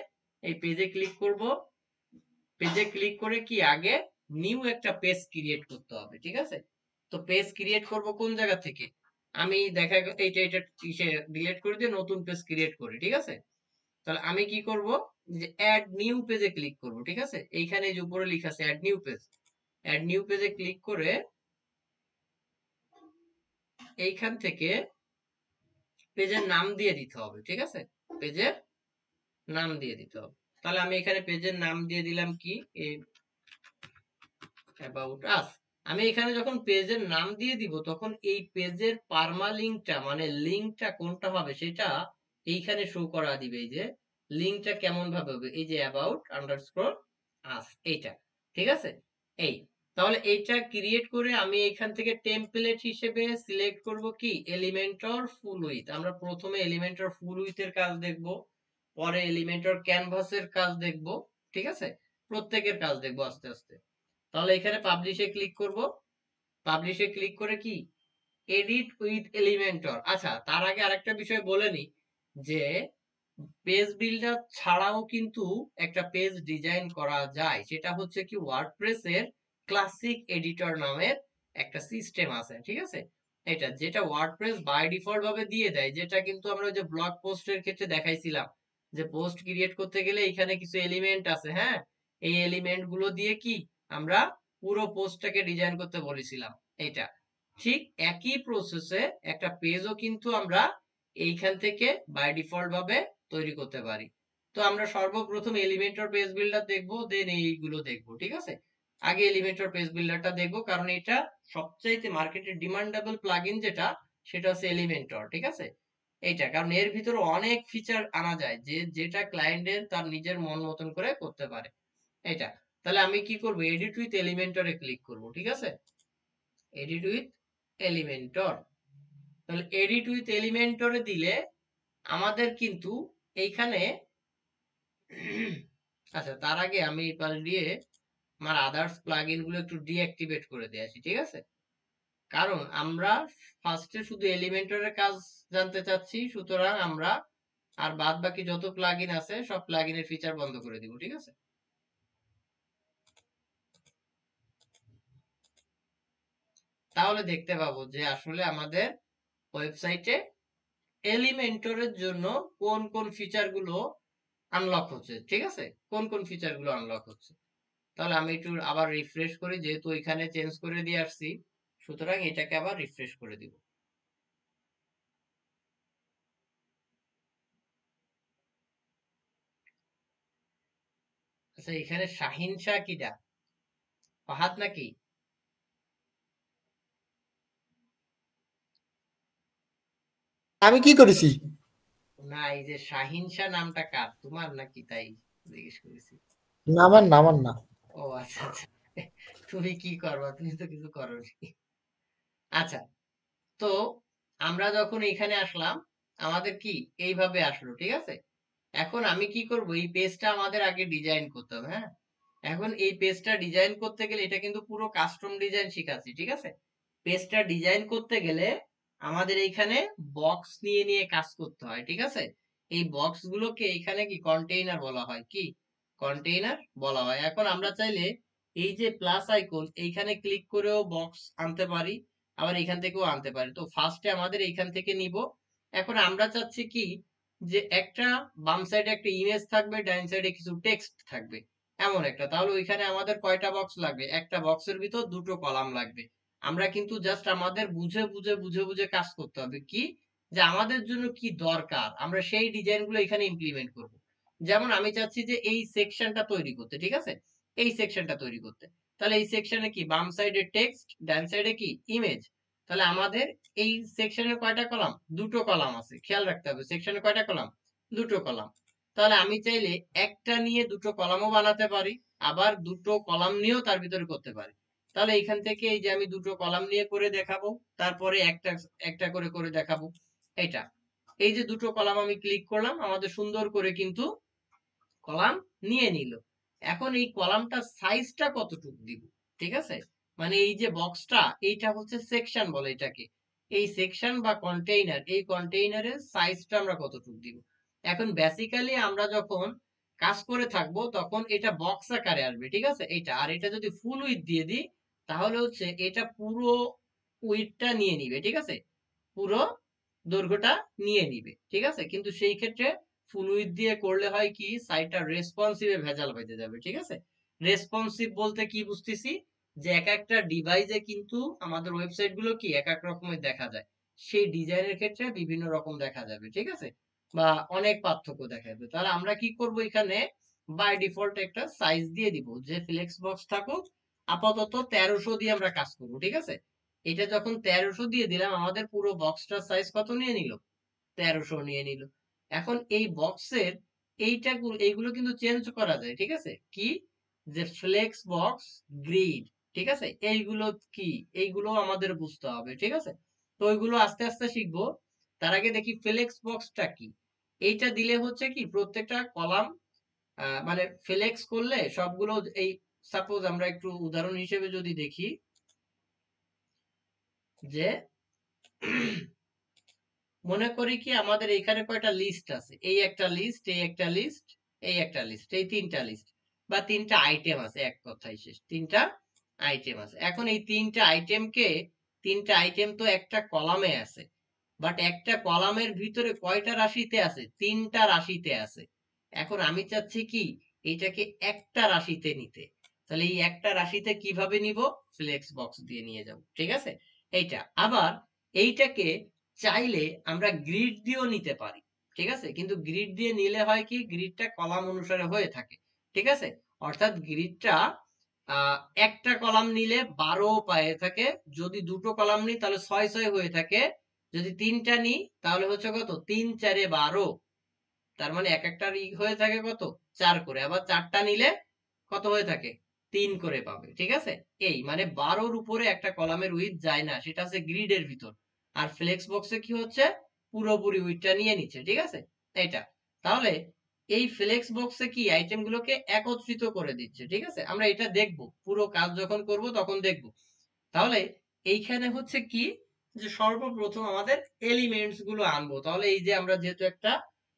এই পেজে ক্লিক করব। পেজে ক্লিক করে কি আগে নিউ একটা পেজ ক্রিয়েট করতে হবে, ঠিক আছে? তো পেজ ক্রিয়েট করব কোন জায়গা থেকে, আমি দেখা এইটা ডিলিট করে দিয়ে নতুন পেজ ক্রিয়েট করি, ঠিক আছে? তাহলে আমি কি করব, যে অ্যাড নিউ পেজে ক্লিক করব, ঠিক আছে? এইখানে যে উপরে লেখা আছে add new page, add new পেজে ক্লিক করে এইখান থেকে পেজের নাম দিয়ে দিতে হবে, ঠিক আছে? পেজের নাম দিয়ে দিতে হবে। তাহলে আমি এখানে পেজের নাম দিয়ে দিলাম কি, অ্যাবাউট আস। আমি এখানে যখন পেজের নাম দিয়ে দিব, তখন এই পেজের পারমালিংকটা, মানে লিংকটা কোনটা হবে সেটা এইখানে শো করা দিবে। এই যে লিংকটা কেমন ভাবে হবে, এই যে অ্যাবাউট আন্ডারস্কোর আস, এইটা, ঠিক আছে? এই, তাহলে এইটা ক্রিয়েট করে আমি এখান থেকে টেমপ্লেট হিসেবে সিলেক্ট করব কি, এলিমেন্টর ফুল উইথ। আমরা প্রথমে এলিমেন্টর ফুল উইথের কাজ দেখব, পরে এলিমেন্টর ক্যানভাসের কাজ দেখব, ঠিক আছে? প্রত্যেকের কাজ দেখব আস্তে আস্তে। তাহলে এখানে পাবলিশে ক্লিক করব, পাবলিশে ক্লিক করে কি এডিট উইথ এলিমেন্টর। আচ্ছা, তার আগে আরেকটা বিষয় বলে নি, যে পেজ বিল্ডার ছাড়াও কিন্তু একটা পেজ ডিজাইন করা যায়, সেটা হচ্ছে কি ওয়ার্ডপ্রেস এর ক্লাসিক এডিটর নামের একটা সিস্টেম আছে, ঠিক আছে? এটা যেটা ওয়ার্ডপ্রেস বাই ডিফল্ট ভাবে দিয়ে দেয়, যেটা কিন্তু আমরা ওই যে ব্লগ পোস্টের ক্ষেত্রে দেখাইছিলাম, যে পোস্ট ক্রিয়েট করতে গেলে এখানে কিছু এলিমেন্ট আছে, হ্যাঁ? এই এলিমেন্ট গুলো দিয়ে কি আমরা পুরো পোস্টটাকে ডিজাইন করতে বলেছিলাম। এটা ঠিক একই প্রসেসে একটা পেজও কিন্তু আমরা এইখান থেকে বাই ডিফল্ট ভাবে তৈরি করতে পারি। তো আমরা সর্বপ্রথম এলিমেন্টর পেজ বিল্ডার দেখবো, দেন এইগুলো দেখবো, ঠিক আছে? আগে এলিমেন্টর পেজ বিল্ডারটা দেখবো, কারণ এটা সবচাইতে মার্কেটের ডিমান্ডেবল প্লাগইন যেটা, সেটা হচ্ছে এলিমেন্টর, ঠিক আছে? এইটা কারণ এর ভিতরে অনেক ফিচার আনা যায়, যে যেটা ক্লায়েন্টের তার নিজের মন মতন করে করতে পারে। এটা, তাহলে আমি কি করব, এডিট উইথ এলিমেন্টরে ক্লিক করব, ঠিক আছে? Edit with Elementor. তাহলে এডিট উইথ এলিমেন্টরে দিলে আমাদের কিন্তু এইখানে আচ্ছা, তার আগে আমি এবার দিয়ে আমার আদার্স প্লাগইন গুলো একটু ডিঅ্যাক্টিভেট করে দিয়ে আসি, ঠিক আছে? কারণ আমরা ফার্স্টে শুধু এলিমেন্টরের কাজ জানতে চাচ্ছি, সুতরাং আমরা আর বাদ বাকি যত প্লাগইন আছে সব প্লাগইনের ফিচার বন্ধ করে দিব, ঠিক আছে? তাহলে দেখতে পাবো যে আসলে আমাদের ওয়েবসাইটে এলিমেন্টরের জন্য কোন কোন ফিচার গুলো আনলক হচ্ছে, ঠিক আছে? কোন কোন ফিচার গুলো আনলক হচ্ছে। তাহলে আমি একটু আবার রিফ্রেশ করি, যেহেতু এখানে চেঞ্জ করে দিয়ে আসছি, সুতরাং এটাকে আবার রিফ্রেশ করে দিব। আচ্ছা, এখানে শাহিন শাহ কিটা? ফাহাদ নাকি? আমি কি করেছি? না, এই যে শাহিন শাহ নামটা কার, তোমার নাকি, তাই জিজ্ঞেস করেছি। না, আমার না, আমার না। ও আচ্ছা আচ্ছা। তুমি কি করবা, তুমি তো কিছু করোনি। আচ্ছা, তো আমরা যখন এখানে আসলাম, আমাদের কি এইভাবে আসলো, ঠিক আছে। এখন আমি কি করব, এই পেজটা আমাদের আগে ডিজাইন করতে হবে, হ্যাঁ। এখন এই পেজটা ডিজাইন করতে গেলে, এটা কিন্তু পুরো কাস্টম ডিজাইন শিখাচ্ছি, ঠিক আছে। পেজটা ডিজাইন করতে গেলে আমাদের এইখানে বক্স নিয়ে নিয়ে কাজ করতে হয়, ঠিক আছে। এই বক্স গুলোকে এইখানে কি কন্টেইনার বলা হয়, কি কন্টেইনার বলা হয়। এখন আমরা চাইলে এই যে প্লাস আইকন, এইখানে ক্লিক করেও বক্স আনতে পারি, আবার এখান থেকেও আনতে পারি। তো ফার্স্টে আমাদের এইখান থেকে নিব। এখন আমরা চাচ্ছি কি, যে একটা বাম সাইডে একটা ইমেজ থাকবে, ডাইন সাইডে কিছু টেক্সট থাকবে, এমন একটা। তাহলে ওইখানে আমাদের কয়টা বক্স লাগবে? একটা বক্সের ভিতর দুটো কলাম লাগবে। আমরা কিন্তু জাস্ট আমাদের বুঝে বুঝে বুঝে বুঝে কাজ করতে হবে, কি যে আমাদের জন্য কি দরকার, আমরা সেই ডিজাইন গুলো এখানে ইমপ্লিমেন্ট করব। যেমন আমি চাচ্ছি যে এই সেকশনটা তৈরি করতে, ঠিক আছে, এই সেকশনটা তৈরি করতে। তাহলে এই সেকশনে কি, বাম সাইডে টেক্সট, ডান সাইডে কি ইমেজ। তাহলে আমাদের এই সেকশনের কয়টা কলাম? দুটো কলাম আছে, খেয়াল রাখতে হবে সেকশনে কয়টা কলাম? দুটো কলাম। তাহলে আমি চাইলে একটা নিয়ে দুটো কলামও বানাতে পারি, আবার দুটো কলাম নিয়েও তার ভিতরে করতে পারি। তাহলে এখান থেকে এই যে আমি দুটো কলাম নিয়ে করে দেখাবো, তারপরে একটা একটা করে করে দেখাবো। এটা, এই যে দুটো কলাম আমি ক্লিক করলাম, আমাদের সুন্দর করে কিন্তু কলাম নিয়ে নিল। এখন এই কলামটা সাইজটা কতটুকু দিব, ঠিক আছে। মানে এই যে বক্সটা, এইটা হচ্ছে সেকশন বলে এটাকে। এই সেকশন বা কন্টেইনার, এই কন্টেইনারের সাইজটা আমরা কতটুকু দিব। এখন বেসিক্যালি আমরা যখন কাজ করে থাকবো, তখন এটা বক্স আকারে আসবে, ঠিক আছে, এইটা। আর এটা যদি ফুল উইথ দিয়ে দিই, তাহলে হচ্ছে এটা পুরো উইথটা নিয়ে নিবে, ঠিক আছে, পুরো দৈর্ঘ্যটা নিয়ে নিবে, ঠিক আছে। কিন্তু সেই ক্ষেত্রে ফুল উইডথ দিয়ে করলে হয় কি, সাইটটা রেসপন্সিভে ভেজাল হইতে যাবে, ঠিক আছে। রেসপন্সিভ বলতে কি বুঝতেছি, যে এক একটা ডিভাইসে কিন্তু আমাদের ওয়েবসাইট গুলো কি এক এক রকমের দেখা যায়। সেই ডিজাইনের ক্ষেত্রে বিভিন্ন রকম দেখা যাবে, ঠিক আছে, বা অনেক পার্থক্য দেখা যাবে। তাহলে আমরা কি করব, এখানে বাই ডিফল্ট একটা সাইজ দিয়ে দিব, যে ফ্লেক্স বক্স থাকুক আপাতত 1300 দিয়ে আমরা কাজ করব, ঠিক আছে। এটা যখন 1300 দিয়ে দিলাম, আমাদের পুরো বক্সটার সাইজ কত নিয়ে নিল? 1300 নিয়ে নিল। এখন এই বক্সের এইগুলো কিন্তু চেঞ্জ করা যায়, ঠিক আছে। কি, যে ফ্লেক্স বক্স গ্রিড, ঠিক আছে, এইগুলো কি, এইগুলো আমাদের বুঝতে হবে, ঠিক আছে। তো ওইগুলো আস্তে আস্তে শিখবো। তার আগে দেখি ফ্লেক্স বক্সটা কি। এইটা দিলে হচ্ছে কি, প্রত্যেকটা কলাম মানে ফ্লেক্স করলে সবগুলো এই, সাপোজ আমরা একটু উদাহরণ হিসেবে যদি দেখি, যে মনে করি কি, আমাদের এখানে কয়টা লিস্ট আছে, এই একটা লিস্ট, এই একটা লিস্ট, এই একটা লিস্ট, এই তিনটা লিস্ট বা তিনটা আইটেম আছে, এক কথাই শেষ, তিনটা আইটেম আছে। এখন এই তিনটা আইটেম তো একটা কলামে আছে, বাট একটা কলামের ভিতরে কয়টা রাশিতে আছে? তিনটা রাশিতে আছে। এখন আমি চাচ্ছি কি, এইটাকে একটা রাশিতে নিতে। তাহলে এই একটা রাশিতে কিভাবে নিব? ফ্লেক্স বক্স দিয়ে নিয়ে যাব, ঠিক আছে। এইটা আবার, এইটাকে চাইলে আমরা গ্রিড দিয়েও নিতে পারি, ঠিক আছে। কিন্তু গ্রিড দিয়ে নিলে হয় কি, গ্রিডটা কলাম অনুসারে হয়ে থাকে, ঠিক আছে। অর্থাৎ গ্রিডটা একটা কলাম নিলে 12 পায়ে থাকে, যদি দুটো কলাম নিই তাহলে 6 হয়ে থাকে, যদি তিনটা নিই তাহলে হচ্ছে কত, 3 4 12। তার মানে এক একটা হয়ে থাকে কত, 4 করে। আবার চারটা নিলে কত হয়ে থাকে, 3 করে পাবে, ঠিক আছে। এই মানে 12-র উপরে একটা কলামের উইথ যায় না, সেটা হচ্ছে গ্রিডের ভিতর। আর ফ্লেক্স বক্সে কি হচ্ছে, পুরোপুরি উইথটা নিয়ে নিচ্ছে, ঠিক আছে, এটা। তাহলে এই ফ্লেক্স বক্সে কি, আইটেম গুলোকে একত্রিত করে দিচ্ছে, ঠিক আছে। আমরা এটা দেখব, পুরো কাজ যখন করব তখন দেখব। তাহলে এইখানে হচ্ছে কি, যে সর্বপ্রথম আমাদের এলিমেন্টস গুলো আনবো। তাহলে এই যে আমরা যেহেতু একটা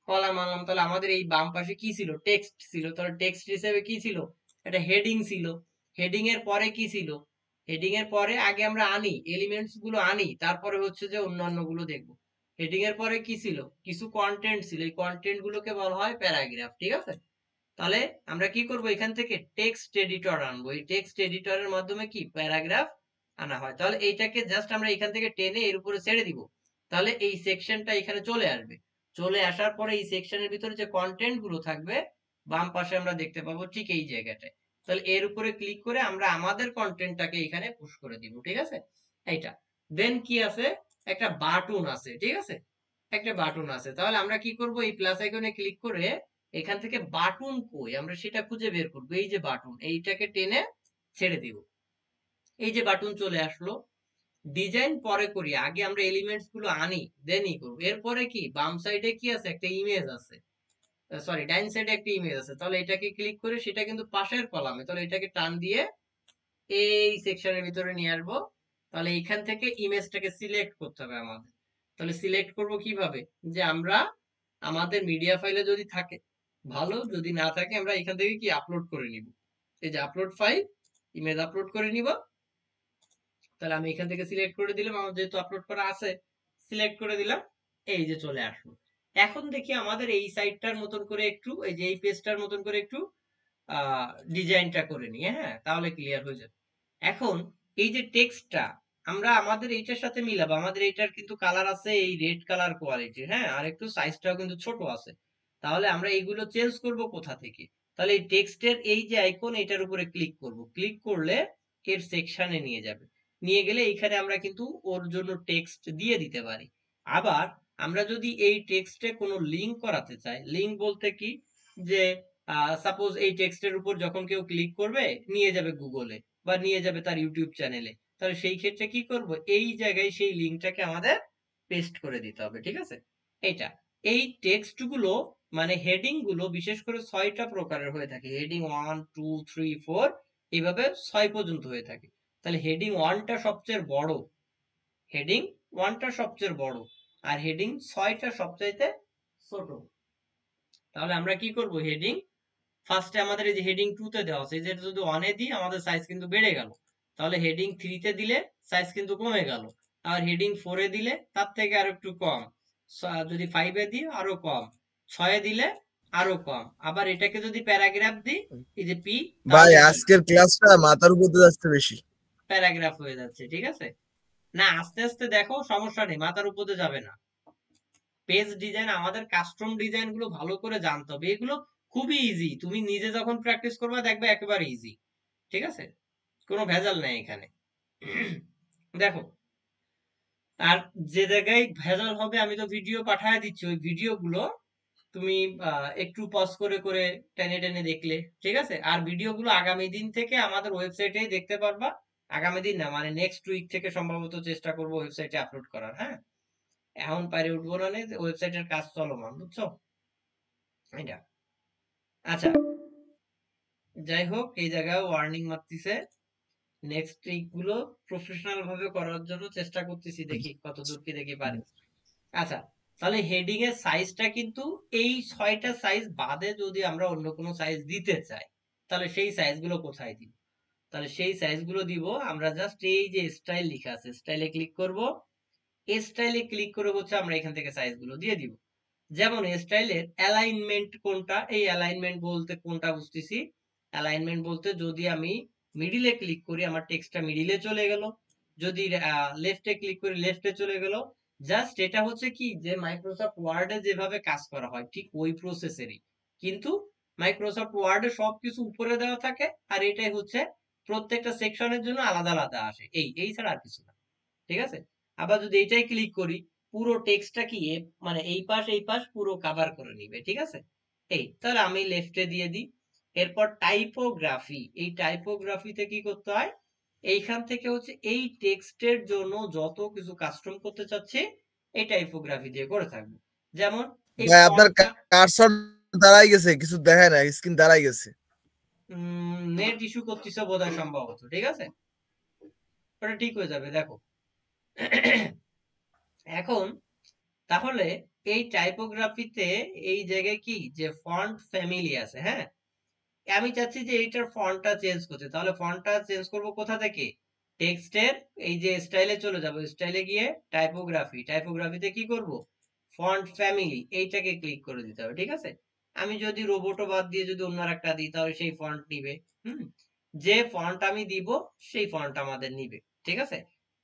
কলাম আনলাম, তাহলে আমাদের এই বাম পাশে কি ছিল, টেক্সট ছিল। তাহলে টেক্সট হিসেবে কি ছিল, একটা হেডিং ছিল। হেডিং এর পরে কি ছিল, হেডিং এর পরে আগে আমরা আনি এলিমেন্টস গুলো আনি, তারপরে হচ্ছে যে অন্যান্য গুলো দেখবো। হেডিং এর পরে কি ছিল, কিছু কন্টেন্ট ছিল, এই কন্টেন্ট গুলোকে বলা হয় প্যারাগ্রাফ, ঠিক আছে। তাহলে আমরা কি করব, এখান থেকে টেক্সট এডিটর আনবো। এই টেক্সট এডিটরের মাধ্যমে কি প্যারাগ্রাফ আনা হয়। তাহলে এইটাকে জাস্ট আমরা এখান থেকে টেনে এর উপরে ছেড়ে দিব। তাহলে এই সেকশনটা এখানে চলে আসবে। চলে আসার পরে এই সেকশনের ভিতরে যে কন্টেন্ট গুলো থাকবে, বাম পাশে আমরা দেখতে পাবো ঠিক এই জায়গাটায়। তাহলে এর উপরে ক্লিক করে আমরা আমাদের কন্টেন্টটাকে এখানে পুশ করে দিব, ঠিক আছে? এইটা দেন কি আছে, একটা বাটন আছে, ঠিক আছে, একটা বাটন আছে। তাহলে আমরা কি করব, এই প্লাস আইকনে ক্লিক করে এখান থেকে বাটন কই আমরা সেটা খুঁজে বের করব। এই যে বাটন, এইটাকে টেনে ছেড়ে দিব, এই যে বাটন চলে আসলো। ডিজাইন পরে করি, আগে আমরা এলিমেন্টস গুলো আনি দেনই করব। এরপরে কি বাম সাইডে কি আছে, একটা ইমেজ আছে, সরি ডাইন সাইডে একটা ইমেজ আছে। তাহলে এটাকে ক্লিক করে, সেটা কিন্তু পাশের কলামে, তাহলে এটাকে টান দিয়ে এই সেকশনের ভিতরে নিয়ে আসবো। তাহলে এখান থেকে ইমেজটাকে সিলেক্ট করতে হবে আমাদের। তাহলে সিলেক্ট করব কিভাবে, যে আমরা আমাদের মিডিয়া ফাইলে যদি থাকে ভালো, যদি না থাকে আমরা এখান থেকে কি আপলোড করে নিব। এই যে আপলোড ফাইল, ইমেজ আপলোড করে নিব। তাহলে আমি এখান থেকে সিলেক্ট করে দিলাম, আমার যেহেতু আপলোড করা আছে সিলেক্ট করে দিলাম, এই যে চলে আসলো। এখন দেখি আমাদের এই সাইটটার মতন করে একটু, এই যে এই পেজটার মতন করে একটু ডিজাইনটা করে নিই, হ্যাঁ, তাহলে ক্লিয়ার হয়ে যাবে। এখন এই যে টেক্সটটা আমরা আমাদের এইটার সাথে মিলাবো। আমাদের এইটার কিন্তু কালার আছে এই রেড কালার কোয়ালিটির, হ্যাঁ, আর একটু সাইজটাও কিন্তু ছোট আছে। তাহলে আমরা এইগুলো চেঞ্জ করব কোথা থেকে, তাহলে এই টেক্সটের এই যে আইকন, এটার উপরে ক্লিক করব। ক্লিক করলে এর সেকশনে নিয়ে যাবে, নিয়ে গেলে এইখানে আমরা কিন্তু ওর জন্য টেক্সট দিয়ে দিতে পারি। আবার আমরা যদি এই টেক্সটে কোনো লিংক করাতে চাই, লিংক বলতে কি, যে সাপোজ এই টেক্সটের উপর যখন কেউ ক্লিক করবে নিয়ে যাবে গুগলে বা নিয়ে যাবে তার ইউটিউব চ্যানেলে, তাহলে সেই ক্ষেত্রে কি করব, এই জায়গায় সেই লিংকটাকে আমাদের পেস্ট করে দিতে হবে, ঠিক আছে? এইটা এই টেক্সট গুলো মানে হেডিং গুলো বিশেষ করে 6টা প্রকারের হয়ে থাকে। হেডিং 1 2 3 4 এইভাবে 6 পর্যন্ত হয়ে থাকে। তাহলে হেডিং 1টা সবচেয়ে বড়, হেডিং 1টা সবচেয়ে বড়, আর হেডিং 6টা সবচাইতে ছোট। তাহলে আমরা কি করব, হেডিং ফার্স্টে আমাদের এই যে হেডিং 2 তে দেওয়া আছে, এই যে যদি 1 এ দিই আমাদের সাইজ কিন্তু বেড়ে গেল। তাহলে হেডিং 3 তে দিলে সাইজ কিন্তু কমে গেল। আর হেডিং 4 এ দিলে তার থেকে আরো একটু কম। যদি 5 এ দিই আরো কম, 6 এ দিলে আরো কম। আবার এটাকে যদি প্যারাগ্রাফ দিই, এই যে পি, ভাই তাহলে আজকের ক্লাসটা মাথার উপর দিয়ে যাচ্ছে বেশি। প্যারাগ্রাফ হয়ে যাচ্ছে, ঠিক আছে? না আস্তে আস্তে দেখো, সমস্যা নেই, মাথার উপরে যাবে না। পেজ ডিজাইন, আমাদের কাস্টম ডিজাইন গুলো ভালো করে জানতে হবে। এগুলো খুবই ইজি, তুমি নিজে যখন প্র্যাকটিস করবে দেখবে একেবারে ইজি, ঠিক আছে? কোনো ভেজাল নেই এখানে। দেখো, আর যে জায়গায় ভেজাল হবে আমি তো ভিডিও পাঠিয়ে দিচ্ছি, ওই ভিডিও গুলো তুমি একটু পজ করে করে টেনে টেনে দেখলে, ঠিক আছে? আর ভিডিও গুলো আগামী দিন থেকে আমাদের ওয়েবসাইটেই দেখতে পারবা। আগামী দিন না, মানে নেক্সট উইক থেকে সম্ভবত চেষ্টা করবো ওয়েবসাইটে আপলোড করার, হ্যাঁ। এখন পারে উঠবো না, ওয়েবসাইটের কাজ চলমান, বুঝছো? এটা আচ্ছা, যাই হোক, এই জায়গায় ওয়ার্নিং মারতেছে। নেক্সট উইক গুলো প্রফেশনাল ভাবে করার জন্য চেষ্টা করতেছি, দেখি কত দূর কি দেখি পারি। আচ্ছা, তাহলে হেডিং এর সাইজটা কিন্তু এই 6টা সাইজ বাদে যদি আমরা অন্য কোনো সাইজ দিতে চাই, তাহলে সেই সাইজ গুলো কোথায় দিব? তাহলে সেই সাইজ গুলো দিব আমরা জাস্ট এই যে স্টাইল লেখা আছে, স্টাইলে ক্লিক করব। স্টাইলে ক্লিক করে হচ্ছে আমরা এখান থেকে সাইজ গুলো দিয়ে দিব। যেমন স্টাইলের অ্যালাইনমেন্ট কোনটা, এই অ্যালাইনমেন্ট বলতে কোনটা বুঝতেছি, অ্যালাইনমেন্ট বলতে যদি আমি মিডিলে ক্লিক করি আমার টেক্সটটা মিডিলে চলে গেল, যদি লেফটে ক্লিক করি লেফটে চলে গেল। জাস্ট এটা হচ্ছে কি, যে মাইক্রোসফট ওয়ার্ডে যেভাবে কাজ করা হয় ঠিক ওই প্রসেসেরই, কিন্তু মাইক্রোসফট ওয়ার্ডে সবকিছু উপরে দেওয়া থাকে, আর এটাই হচ্ছে প্রত্যেকটা সেকশনের জন্য আলাদা আলাদা আসে, এই ছাড়া আর কিছু না, ঠিক আছে? আবার যদি এটাই ক্লিক করি, পুরো টেক্সটটা কি মানে এই পাশ পুরো কভার করে নিবে, ঠিক আছে? এই তাহলে আমি লেফটে দিয়ে দিই। এরপর টাইপোগ্রাফি, এই টাইপোগ্রাফিতে কি করতে হয়, এইখান থেকে হচ্ছে এই টেক্সটের জন্য যত কিছু কাস্টম করতে চাচ্ছি এই টাইপোগ্রাফি দিয়ে করে থাকবো। যেমন এই ভাই আপনার ফন্টটা কারসর দাঁড়াই গেছে, কিছু দেখায় না, স্ক্রিন দাঁড়াই গেছে। নেট ইস্যু করতেছে বোধহয় সম্ভবত, ঠিক আছে, ওটা ঠিক হয়ে যাবে, দেখো। এখন তাহলে এই টাইপোগ্রাফিতে এই জায়গায় কি, যে ফন্ট ফ্যামিলি আছে, হ্যাঁ, আমি চাচ্ছি যে এইটার ফন্টটা চেঞ্জ করতে। তাহলে ফন্টটা চেঞ্জ করব কোথা থেকে, টেক্সটের এই যে স্টাইলে চলে যাব, স্টাইলে গিয়ে টাইপোগ্রাফিতে কি করব, ফন্ট ফ্যামিলি, এইটাকে ক্লিক করে দিতে হবে, ঠিক আছে? আমি যদি রোবোটো বাদ দিয়ে যদি অন্য একটা দিই তাহলে সেই ফন্ট নিবে, যে ফন্ট আমি দিব সেই ফন্ট আমাদের নিবে, ঠিক আছে?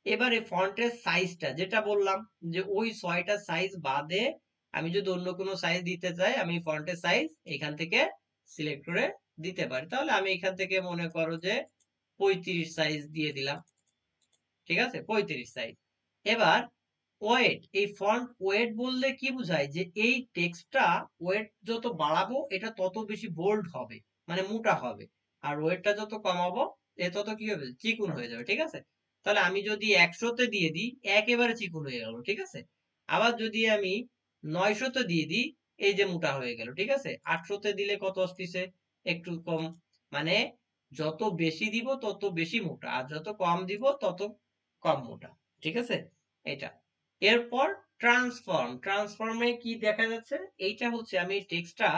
এবারে ফন্টের সাইজটা যেটা বললাম, যে ওই 6টা সাইজ বাদে আমি যদি অন্য কোনো সাইজ দিতে চাই, আমি ফন্টের সাইজ এখান থেকে সিলেক্ট করে দিতে পারি। তাহলে আমি এখান থেকে মনে করো যে 35 সাইজ দিয়ে দিলাম, ঠিক আছে, 35 সাইজ। এবার ওয়েট, এই ফন্ট ওয়েট বললে কি বোঝায়, যে এই টেক্সটটা ওয়েট যত বাড়াবো এটা তত বেশি বোল্ড হবে, মানে মোটা হবে, আর ওয়েটটা যত কমাবো এ তত কি হবে, চিকুন হয়ে যাবে, ঠিক আছে। তাহলে আমি যদি 100-তে দিয়ে দিই একেবারে চিকুন হয়ে গেল, ঠিক আছে। আবার যদি আমি 900-তে দিয়ে দিই এই যে মোটা হয়ে গেল, ঠিক আছে। 800-তে দিলে কত আসতেছে, একটু কম, মানে যত বেশি দিব তত বেশি মোটা, আর যত কম দিব তত কম মোটা, ঠিক আছে। এটা এরপর ট্রান্সফর্মে কি দেখা যাচ্ছে, এইটা হচ্ছে আমি টেক্সটটা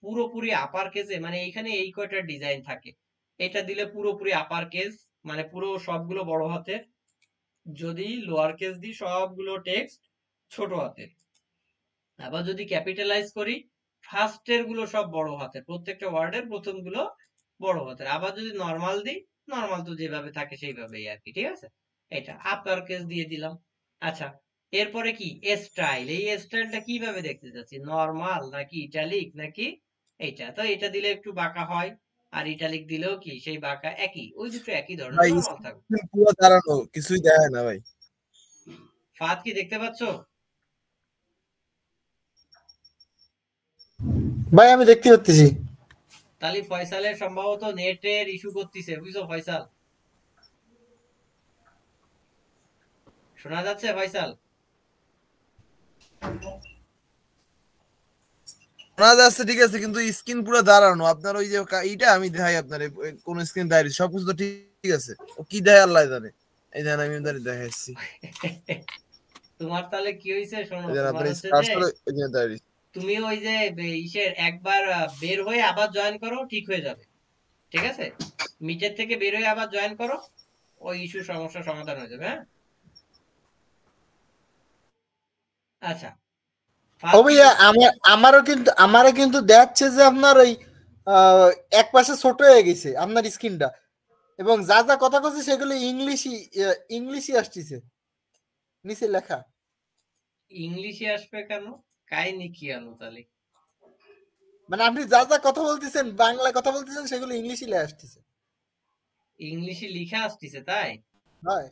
পুরোপুরি আপার কেসে, মানে এইখানে এই কয়টা ডিজাইন থাকে, এটা দিলে পুরোপুরি আপার কেস, মানে পুরো সবগুলো বড় হাতের। যদি লোয়ার কেস দিই সবগুলো টেক্সট ছোট হাতের। আবার যদি ক্যাপিটালাইজ করি ফার্স্টের গুলো সব বড় হাতের, প্রত্যেকটা ওয়ার্ডের প্রথম গুলো বড় হাতের। আবার যদি নরমাল দিই, নরমাল তো যেভাবে থাকে সেইভাবেই আর কি, ঠিক আছে। এটা আপার কেস দিয়ে দিলাম। আচ্ছা, এরপরে কি স্টাইল, এই স্টাইলটা কিভাবে দেখতে চাচ্ছি, নরমাল নাকি ইটালিক নাকি এইটা। তো এটা দিলে একটু বাঁকা হয়, আর ইটালিক দিলেও কি সেই বাঁকা, একই, ওই দুটো একই ধরনের, ভাই নরমাল থাকবে। স্ক্রিন পুরো দাঁড়ানো, কিছুই দেখা যায় না ভাই। ফাদ কি দেখতে পাচ্ছো? ভাই আমি দেখতে পাচ্ছি। তাহলে ফয়সালের সম্ভবত নেটের ইস্যু করতেছে, বুঝছো ফয়সাল? শোনা যাচ্ছে ফয়সাল? শোনা যাচ্ছে ঠিক আছে, কিন্তু স্ক্রিন পুরো দাঁড়ানো। আপনার ওই যে এইটা আমি দেখাই আপনার কোন স্ক্রিন দাঁড়িয়ে, সবকিছু তো ঠিক আছে, ও কি দেয় আল্লাহ জানে। এই দেখেন আমি দাঁড়িয়ে দেখাচ্ছি, তোমার তাহলে কি হয়েছে শোনো, এই দেখেন তোমার আপনার হচ্ছে সার্চ যে করে ওই যে দাঁড়িয়ে। তুমি ওই যে ইসের একবার বের হয়ে আবার জয়েন করো, ঠিক হয়ে যাবে, ঠিক আছে। মিটের থেকে বের হয়ে আবার জয়েন করো, ওই ইস্যু সমস্যা সমাধান হয়ে যাবে, হ্যাঁ। আচ্ছা, ও ফার্স্ট কি ভাইয়া আমারও কিন্তু দেখাচ্ছে যে আপনার ওই এক পাশে ছোট হয়ে গেছে আপনার স্ক্রিনটা, এবং যা যা কথা বলছে সেগুলো ইংলিশই আসতেছে নিচে লেখা। ইংলিশে আসবে কেন, কাহিনী কি আনো তাহলে? মানে আপনি যা যা কথা বলতেছেন, বাংলা কথা বলতেছেন, সেগুলো ইংলিশই লেখা আসতেছে। ইংলিশে লিখা আসতেছে তাই? হয়,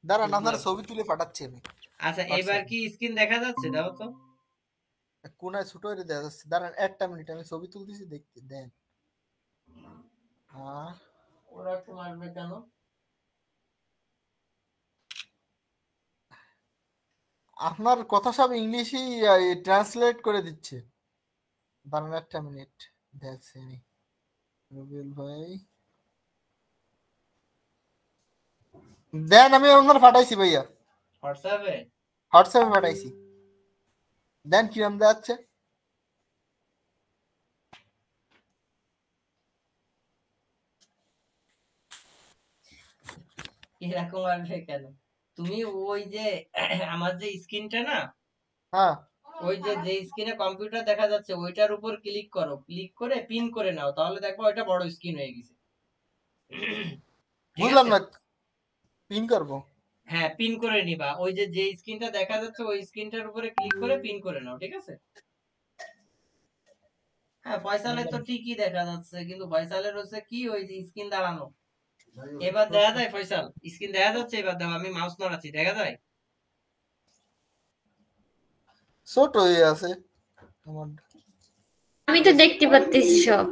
দাঁড়ান আপনার বুঝলাম। ছবি তুলে পাঠাচ্ছি আমি। আচ্ছা, এবার কি স্ক্রিন দেখা যাচ্ছে, দাও তো। কোনায় ছোট হয়ে দেখা যাচ্ছে, দাঁড়ান একটা মিনিট আমি ছবি তুলতেছি, দেখতে দেন। হ্যাঁ, ওরকম আসবে কেন? আপনার কথা সব ইংলিশই ট্রান্সলেট করে দিচ্ছে। দাঁড়ান একটা মিনিট দেখছি আমি। রুবেল ভাই দেন, আমি আপনার পাঠাইছি ভাইয়া, হোয়াটসঅ্যাপে। হোয়াটসঅ্যাপে পাঠাইছি, দেন কিরম দেখাচ্ছে। এরকম আসবে কেন? তুমি ওই যে আমার যে স্ক্রিনটা না, হ্যাঁ, ওই যে স্ক্রিনে কম্পিউটার দেখা যাচ্ছে ওইটার উপর ক্লিক করো, ক্লিক করে পিন করে নাও, তাহলে দেখো ওইটা বড় স্ক্রিন হয়ে গেছে। ঠিক বুঝলাম আছে, না, পিন করবো। হ্যাঁ পিন করে নিবা, ওই যে স্ক্রিনটা দেখা যাচ্ছে ওই স্ক্রিনটার উপরে ক্লিক করে পিন করে নাও, ঠিক আছে। হ্যাঁ, ফয়সালের তো ঠিকই দেখা যাচ্ছে, কিন্তু ফয়সালের হচ্ছে কি ওই যে স্ক্রিন দাঁড়ানো। এবার দেখা যায় ফয়সাল, স্ক্রিন দেখা যাচ্ছে? এবার দেখো আমি মাউস নড়াচ্ছি, দেখা যায়? ছোট হয়ে আছে আমার। আমি তো দেখতে পাচ্ছি সব।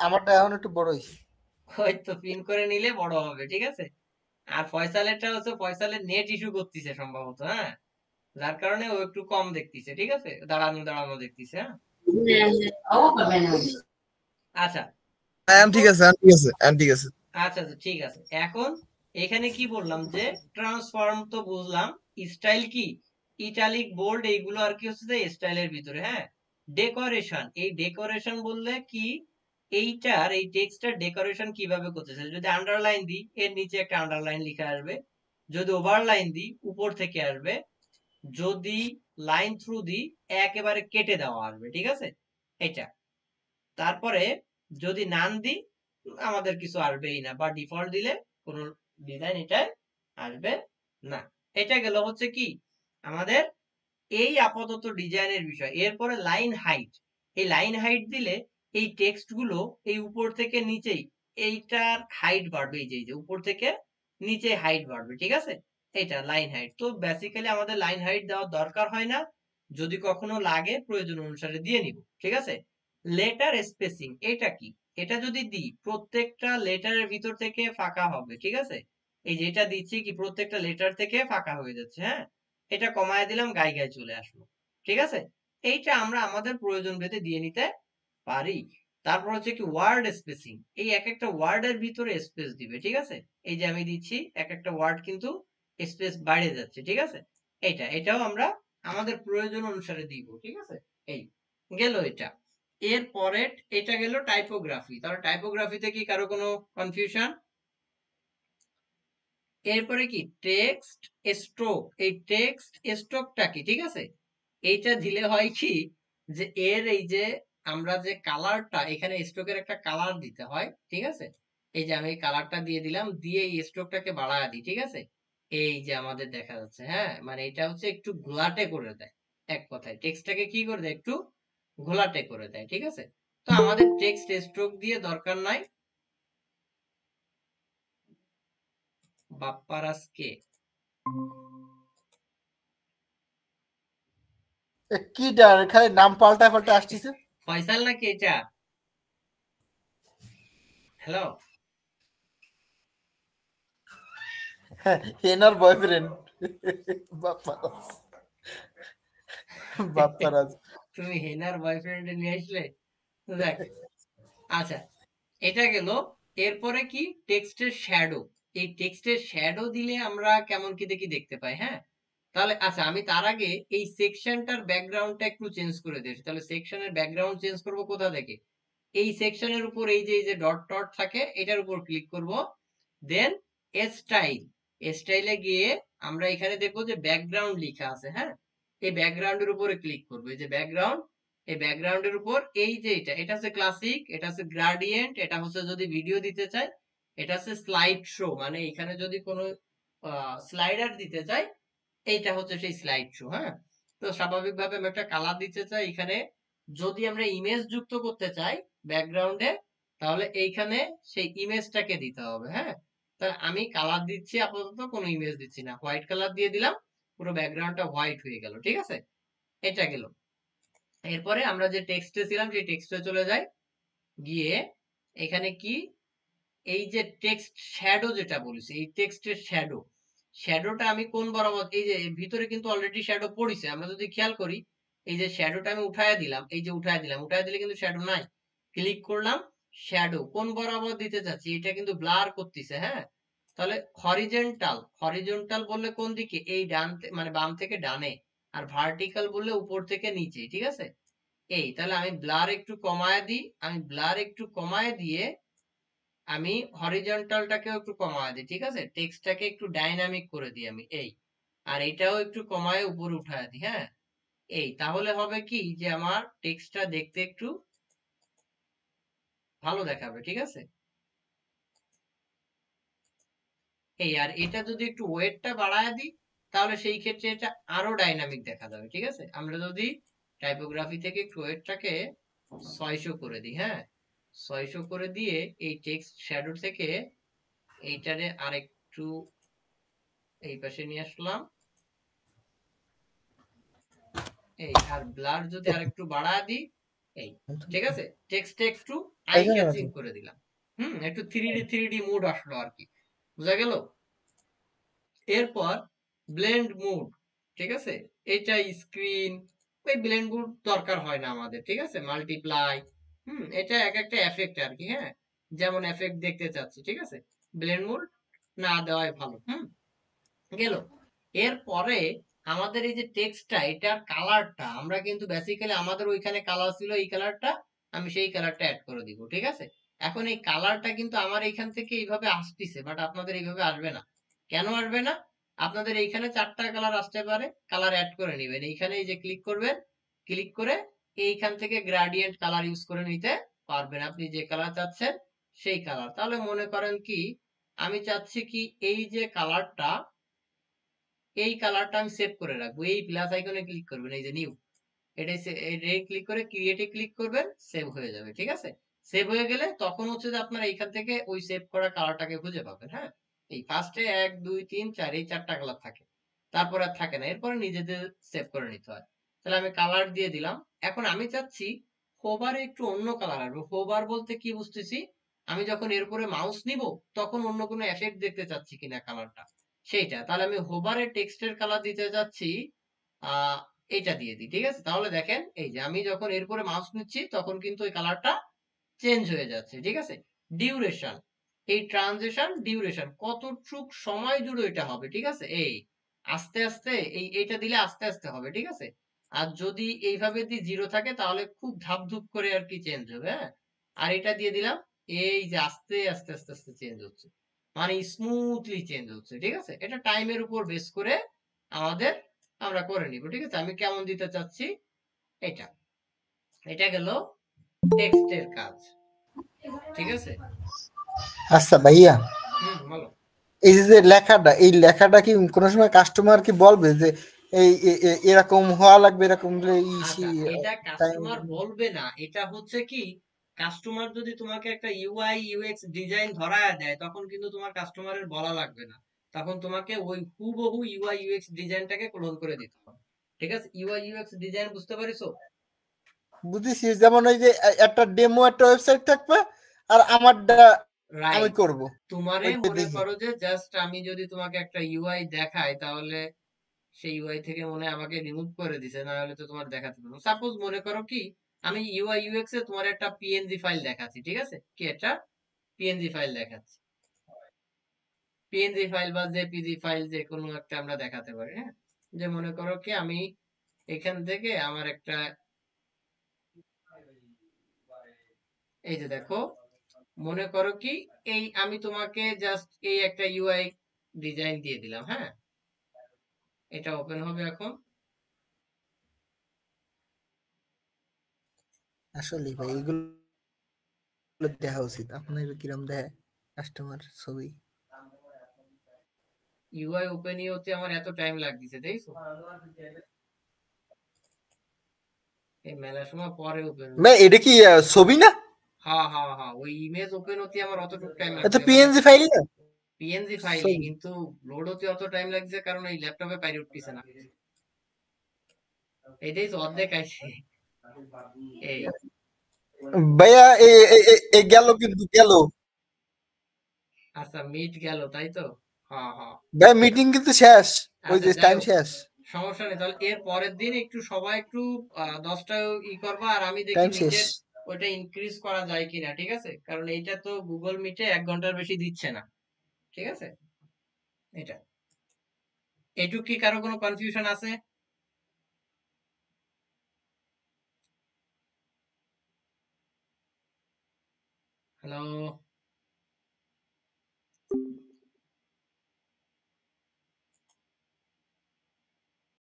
আমারটা এখন একটু বড় হয়েছে। ওই তো পিন করে নিলে বড় হবে, ঠিক আছে। আর ফয়সালেরটা হচ্ছে ফয়সালের নেট ইস্যু করতেছে সম্ভবত, হ্যাঁ, যার কারণে ও একটু কম দেখতেছে, ঠিক আছে, দাঁড়ানো দাঁড়ানো দেখতেছে, হ্যাঁ। আচ্ছা, ঠিক এখন আছে, ঠিক আছে, ঠিক আছে। আচ্ছা আচ্ছা ঠিক আছে। এখন এখানে কি বললাম যে ট্রান্সফর্ম তো বুঝলাম, স্টাইল কি, ইটালিক বোল্ড এইগুলো আর কি হচ্ছে যে স্টাইলের ভিতরে, হ্যাঁ। ডেকোরেশন, এই ডেকোরেশন বললে কি, এইটার এই টেক্সটার ডেকোরেশন কিভাবে করতেছে, যদি আন্ডারলাইন দিই এর নিচে একটা আন্ডারলাইন লিখে আসবে, যদি ওভারলাইন দিই উপর থেকে আসবে, যদি লাইন থ্রু দিই একেবারে কেটে দেওয়া আসবে, ঠিক আছে, এটা। তারপরে যদি নান দিই আমাদের কিছু আসবেই না, বা ডিফল্ট দিলে কোন ডিজাইন এটা আসবে না। এটা গেল হচ্ছে কি আমাদের এই আপাতত ডিজাইনের বিষয়। এরপরে লাইন হাইট, এই লাইন হাইট দিলে এই টেক্সট গুলো এই উপর থেকে নিচেই এইটার হাইট বাড়বে, এই যে উপর থেকে নিচে হাইট বাড়বে, ঠিক আছে? এটা লাইন হাইট। তো বেসিক্যালি আমাদের লাইন হাইট দেওয়ার দরকার হয় না, যদি কখনো লাগে প্রয়োজন অনুসারে দিয়ে নিব, ঠিক আছে? লেটার স্পেসিং, এটা কি? এটা যদি দিই প্রত্যেকটা লেটারের ভিতর থেকে ফাঁকা হবে, ঠিক আছে? এই যে এটা দিচ্ছি কি প্রত্যেকটা লেটার থেকে ফাঁকা হয়ে যাচ্ছে, হ্যাঁ? এটা কমায় দিলাম, গায়ে গায়ে চলে আসলো, ঠিক আছে? এইটা আমরা আমাদের প্রয়োজন ভেদে দিয়ে নিতে পারি। তারপর হচ্ছে কি ওয়ার্ড স্পেসিং, এই এক একটা ওয়ার্ডের ভিতরে স্পেস দিবে, ঠিক আছে? এই যে আমি দিচ্ছি এক একটা ওয়ার্ড কিন্তু স্পেস বাইরে যাচ্ছে, ঠিক আছে? এটাও আমরা আমাদের প্রয়োজন অনুসারে দিব, ঠিক আছে? এই গেল এটা। এরপরে এটা গেল টাইপোগ্রাফি। তাহলে টাইপোগ্রাফিতে কি কারো কোনো কনফিউশন? এরপরে কি টেক্সট স্ট্রোক, এই টেক্সট স্ট্রোকটা কি, ঠিক আছে? এইটা দিলে হয় কি যে এর এই যে আমরা যে কালারটা এখানে স্ট্রোকের একটা কালার দিতে হয়, ঠিক আছে? এই যে আমি কালারটা দিয়ে দিলাম, দিয়ে এই স্ট্রোকটাকে বাড়ায় দিই, ঠিক আছে? এই যে আমাদের দেখা যাচ্ছে, হ্যাঁ, মানে এটা হচ্ছে একটু ঘোলাটে করে দেয়, এক কথায় টেক্সটটাকে কি করে দেয়, একটু ঘোলাটে করে দেয়, ঠিক আছে? তো আমাদের টেক্সট স্ট্রোক দিয়ে দরকার নাই। বাপ্পারাজকে কি ডার খালি নাম পাল্টা পাল্টা আসতেছে। ফয়সাল নাকি এটা? হ্যালো, এনার বয়ফ্রেন্ড বাপ্পারাজ। বাপ্পারাজ তুমি হেনার বয়ফ্রেন্ড নিয়ে আসলে? দেখ, আচ্ছা, এটা গেল। এরপরে কি টেক্সটের শ্যাডো, এই টেক্সটের শ্যাডো দিলে আমরা কেমন কি দেখতে পাই, হ্যাঁ? তাহলে আচ্ছা, আমি তার আগে এই সেকশনটার ব্যাকগ্রাউন্ডটা একটু চেঞ্জ করে দিই। তাহলে সেকশনের ব্যাকগ্রাউন্ড চেঞ্জ করব কোথা থেকে? এই সেকশনের উপর এই যে ডট টট থাকে এটার উপর ক্লিক করব, দেন স্টাইল, স্টাইলে গিয়ে আমরা এখানে দেখবো যে ব্যাকগ্রাউন্ড লেখা আছে, হ্যাঁ? এই ব্যাকগ্রাউন্ডের উপরে ক্লিক করবো, এই যে ব্যাকগ্রাউন্ড, এই ব্যাকগ্রাউন্ডের উপর এই যে এটা হচ্ছে ক্লাসিক, এটা হচ্ছে গ্রাডিয়েন্ট, এটা হচ্ছে যদি ভিডিও দিতে চাই, এটা হচ্ছে স্লাইড শো, মানে এখানে যদি কোনো স্লাইডার দিতে চাই, এইটা হচ্ছে সেই স্লাইড শো, হ্যাঁ? তো স্বাভাবিকভাবে আমি একটা কালার দিতে চাই এখানে, যদি আমরা ইমেজ যুক্ত করতে চাই ব্যাকগ্রাউন্ডে, তাহলে এইখানে সেই ইমেজটাকে দিতে হবে, হ্যাঁ? তাহলে আমি কালার দিচ্ছি, আপাতত কোনো ইমেজ দিচ্ছি না, হোয়াইট কালার দিয়ে দিলাম, পুরো ব্যাকগ্রাউন্ডটা হোয়াইট হয়ে গেল, ঠিক আছে? এটা গেল। এরপরে আমরা যে টেক্সটে ছিলাম সেই টেক্সটে চলে যাই, গিয়ে এখানে কি এই যে টেক্সট শ্যাডো যেটা বলেছি, এই টেক্সটের শ্যাডো, শ্যাডোটা আমি কোন বরাবর, এই যে ভিতরে কিন্তু অলরেডি শ্যাডো পড়িছে, আমরা যদি খেয়াল করি এই যে শ্যাডোটা আমি উঠায় দিলাম, এই যে উঠায় দিলাম, উঠায় দিলে কিন্তু শ্যাডো নাই। ক্লিক করলাম, শ্যাডো কোন বরাবর দিতে চাচ্ছি এটা কিন্তু ব্লার করতেছে, হ্যাঁ? তাহলে হরিজন্টাল, হরিজন্টাল বললে কোন দিকে, এই ডান মানে বাম থেকে ডানে, আর ভার্টিক্যাল বললে উপর থেকে নিচে, ঠিক আছে? এই তাহলে আমি ব্লার একটু কমায় দিই, আমি ব্লার একটু কমায় দিয়ে আমি হরিজন্টালটাকেও একটু কমায় দিই, ঠিক আছে? টেক্সটটাকে একটু ডাইনামিক করে দিই আমি, এই আর এটাও একটু কমায় উপরে উঠায় দিই, হ্যাঁ? এই তাহলে হবে কি যে আমার টেক্সটটা দেখতে একটু ভালো দেখাবে, ঠিক আছে? এই আর এটা যদি একটু ওয়েটটা বাড়ায় দিই, তাহলে সেই ক্ষেত্রে এটা আরো ডাইনামিক দেখা যাবে, ঠিক আছে? আমরা যদি টাইপোগ্রাফি থেকে একটু ওয়েটটাকে 600 করে দিই, হ্যাঁ, 600 করে দিয়ে এই টেক্সট শ্যাডো থেকে এইটারে আরেকটু এই পাশে নিয়ে আসলাম, এই আর ব্লার যদি আরেকটু বাড়ায় দিই, এই ঠিক আছে, টেক্সটে একটু আই ক্যাচিং করে দিলাম, একটু 3D মুড আসলো আর কি, বুঝা গেল? এরপর ব্লেন্ড মুড, ঠিক আছে? এটা স্ক্রিন, ওই ব্লেন্ড মুড দরকার হয় না আমাদের, ঠিক আছে? মাল্টিপ্লাই, এটা এক একটা এফেক্ট আর কি, হ্যাঁ, যেমন এফেক্ট দেখতে চাচ্ছি, ঠিক আছে? ব্লেন্ড মুড না দেওয়াই ভালো, গেল। এরপরে আমাদের এই যে টেক্সটটা, এটার কালারটা আমরা কিন্তু বেসিক্যালি আমাদের ওইখানে কালার ছিল এই কালারটা, আমি সেই কালারটা অ্যাড করে দিব, ঠিক আছে? এখন এই কালারটা কিন্তু আমার এইখান থেকে এইভাবে আসতেছে, বাট আপনাদের এইভাবে আসবে না। কেন আসবে না? আপনাদের এইখানে 4টা কালার আসতে পারে, কালার অ্যাড করে নেবেন, এইখানে এই যে ক্লিক করবেন, ক্লিক করে এইখান থেকে গ্রেডিয়েন্ট কালার ইউজ করে নিতে পারবেন, আপনি যে কালার চাচ্ছেন সেই কালার। তাহলে মনে করেন কি আমি চাচ্ছি কি এই যে কালারটা, এই কালারটা আমি সেভ করে রাখবো। এই প্লাস আইকনে ক্লিক করবেন, এই যে নিউ, এটাই ক্লিক করে ক্রিয়েটে ক্লিক করবেন, সেভ হয়ে যাবে। ঠিক আছে, সেভ হয়ে গেলে তখন হচ্ছে যে আপনারা এইখান থেকে ওই সেভ করা কালারটাকে খুঁজে পাবেন। হ্যাঁ, এই ফার্স্টে 1 2 3 4 এই 4টা কালার থাকে, তারপর আর থাকে না, এরপরে নিজেদের সেভ করে নিতে হয়। তাহলে আমি কালার দিয়ে দিলাম। এখন আমি চাচ্ছি হোভারে একটু অন্য কালার আসবে। হোভার বলতে কি বুঝতেছি, আমি যখন এরপরে মাউস নিব তখন অন্য কোনো এফেক্ট দেখতে চাচ্ছি কিনা কালারটা, সেইটা। তাহলে আমি হোভারে টেক্সটের কালার দিতে যাচ্ছি আহ এইটা দিয়ে দিই। ঠিক আছে, তাহলে দেখেন এই যে আমি যখন এরপরে মাউস নিচ্ছি তখন কিন্তু ওই কালারটা চেঞ্জ হয়ে যাচ্ছে। ঠিক আছে, ডিউরেশন, এই ট্রানজিশন ডিউরেশন কতটুক সময় জুড়ে এটা হবে। ঠিক আছে, এই আস্তে আস্তে এইটা দিলে আস্তে আস্তে হবে। ঠিক আছে, আর যদি এইভাবে দিয়ে 0 থাকে তাহলে খুব ধাপ ধুপ করে আর কি চেঞ্জ হবে। হ্যাঁ, আর এটা দিয়ে দিলাম, এই যে আস্তে আস্তে আস্তে আস্তে চেঞ্জ হচ্ছে, মানে স্মুথলি চেঞ্জ হচ্ছে। ঠিক আছে, এটা টাইমের উপর বেস করে আমাদের আমরা করে নিব। ঠিক আছে, আমি কেমন দিতে চাচ্ছি এটা, এটা গেল টেক্সটের কাজ। ঠিক আছে, আচ্ছা ভাইয়া, বলো। এই যে লেখাটা, এই লেখাটা কি কোনো সময় কাস্টমার কি বলবে যে এই এরকম হওয়া লাগবে, এরকম আচ্ছা, এটা কাস্টমার বলবে না, এটা হচ্ছে কি, কাস্টমার যদি তোমাকে একটা ইউআই ইউএক্স ডিজাইন ধরায় দেয় তখন কিন্তু তোমার কাস্টমারের বলা লাগবে না, তখন তোমাকে ওই হুবহু ইউআই ইউএক্স ডিজাইনটাকে ক্লোন করে দিতে হবে। ঠিক আছে, ইউআই ইউএক্স ডিজাইন বুঝতে পারিছো? বুঝেছি, যেমন ওই যে একটা ডেমো একটা ওয়েবসাইট থাকবে আর আমারটা আমি রাইট, করব তোমারে ওইটা মনে দেখে। করো যে জাস্ট আমি যদি তোমাকে একটা ইউআই দেখাই তাহলে সেই ইউআই থেকে মনে হয় আমাকে রিমুভ করে দিছে, না হলে তো তোমার দেখাতে পারবো। সাপোজ মনে করো কি, আমি ইউআই ইউএক্স এ তোমার একটা পিএনজি ফাইল দেখাচ্ছি। ঠিক আছে, কি একটা পিএনজি ফাইল দেখাচ্ছি, পিএনজি ফাইল বা জেপিজি ফাইল যে কোনো একটা আমরা দেখাতে পারি। হ্যাঁ, যে মনে করো কি আমি এখান থেকে আমার একটা, এই যে দেখো, মনে করো কি এই আমি তোমাকে জাস্ট এই একটা ইউআই ডিজাইন দিয়ে দিলাম। হ্যাঁ, এটা ওপেন হবে এখন। আসলে ভাই এগুলো দেখা উচিত, আপনার কিরম দেয় কাস্টমার ছবি। ইউআই ওপেন হতে আমার এত টাইম লাগতেছে, দেখছো? এই মেলার সময় পরে ওপেন ভাই এটা কি ছবি না? হ্যাঁ হ্যাঁ হ্যাঁ, ওই ইমেজ ওপেন হতে আমার অতটুকু টাইম এটা লাগছে, মানে পিএনজি ফাইল না, পিএনজি ফাইলই, ছবি। কিন্তু লোড হতে অত টাইম লাগছে কারণ এই ল্যাপটপে পাইরে উঠতেছে না। এটাই তো অর্ধেক আইছে। এই ভাইয়া গেল, কিন্তু গেল আচ্ছা, মিট গেল তাই তো। হ্যাঁ হ্যাঁ, ভাই, মিটিং কিন্তু শেষ, ওই আচ্ছা যে যাই টাইম হোক, শেষ, সমস্যা নেই। তাহলে এর পরের দিন একটু সবাই একটু 10টা ই করবা, আর আমি দেখি টাইম শেষ। মিটের ওইটা ইনক্রিজ করা যায় কিনা। ঠিক আছে, কারণ এইটা তো গুগল মিটে 1 ঘন্টার বেশি দিচ্ছে না। ঠিক আছে, এটা এটুক কি কারো কোনো কনফিউশন আছে? হ্যালো।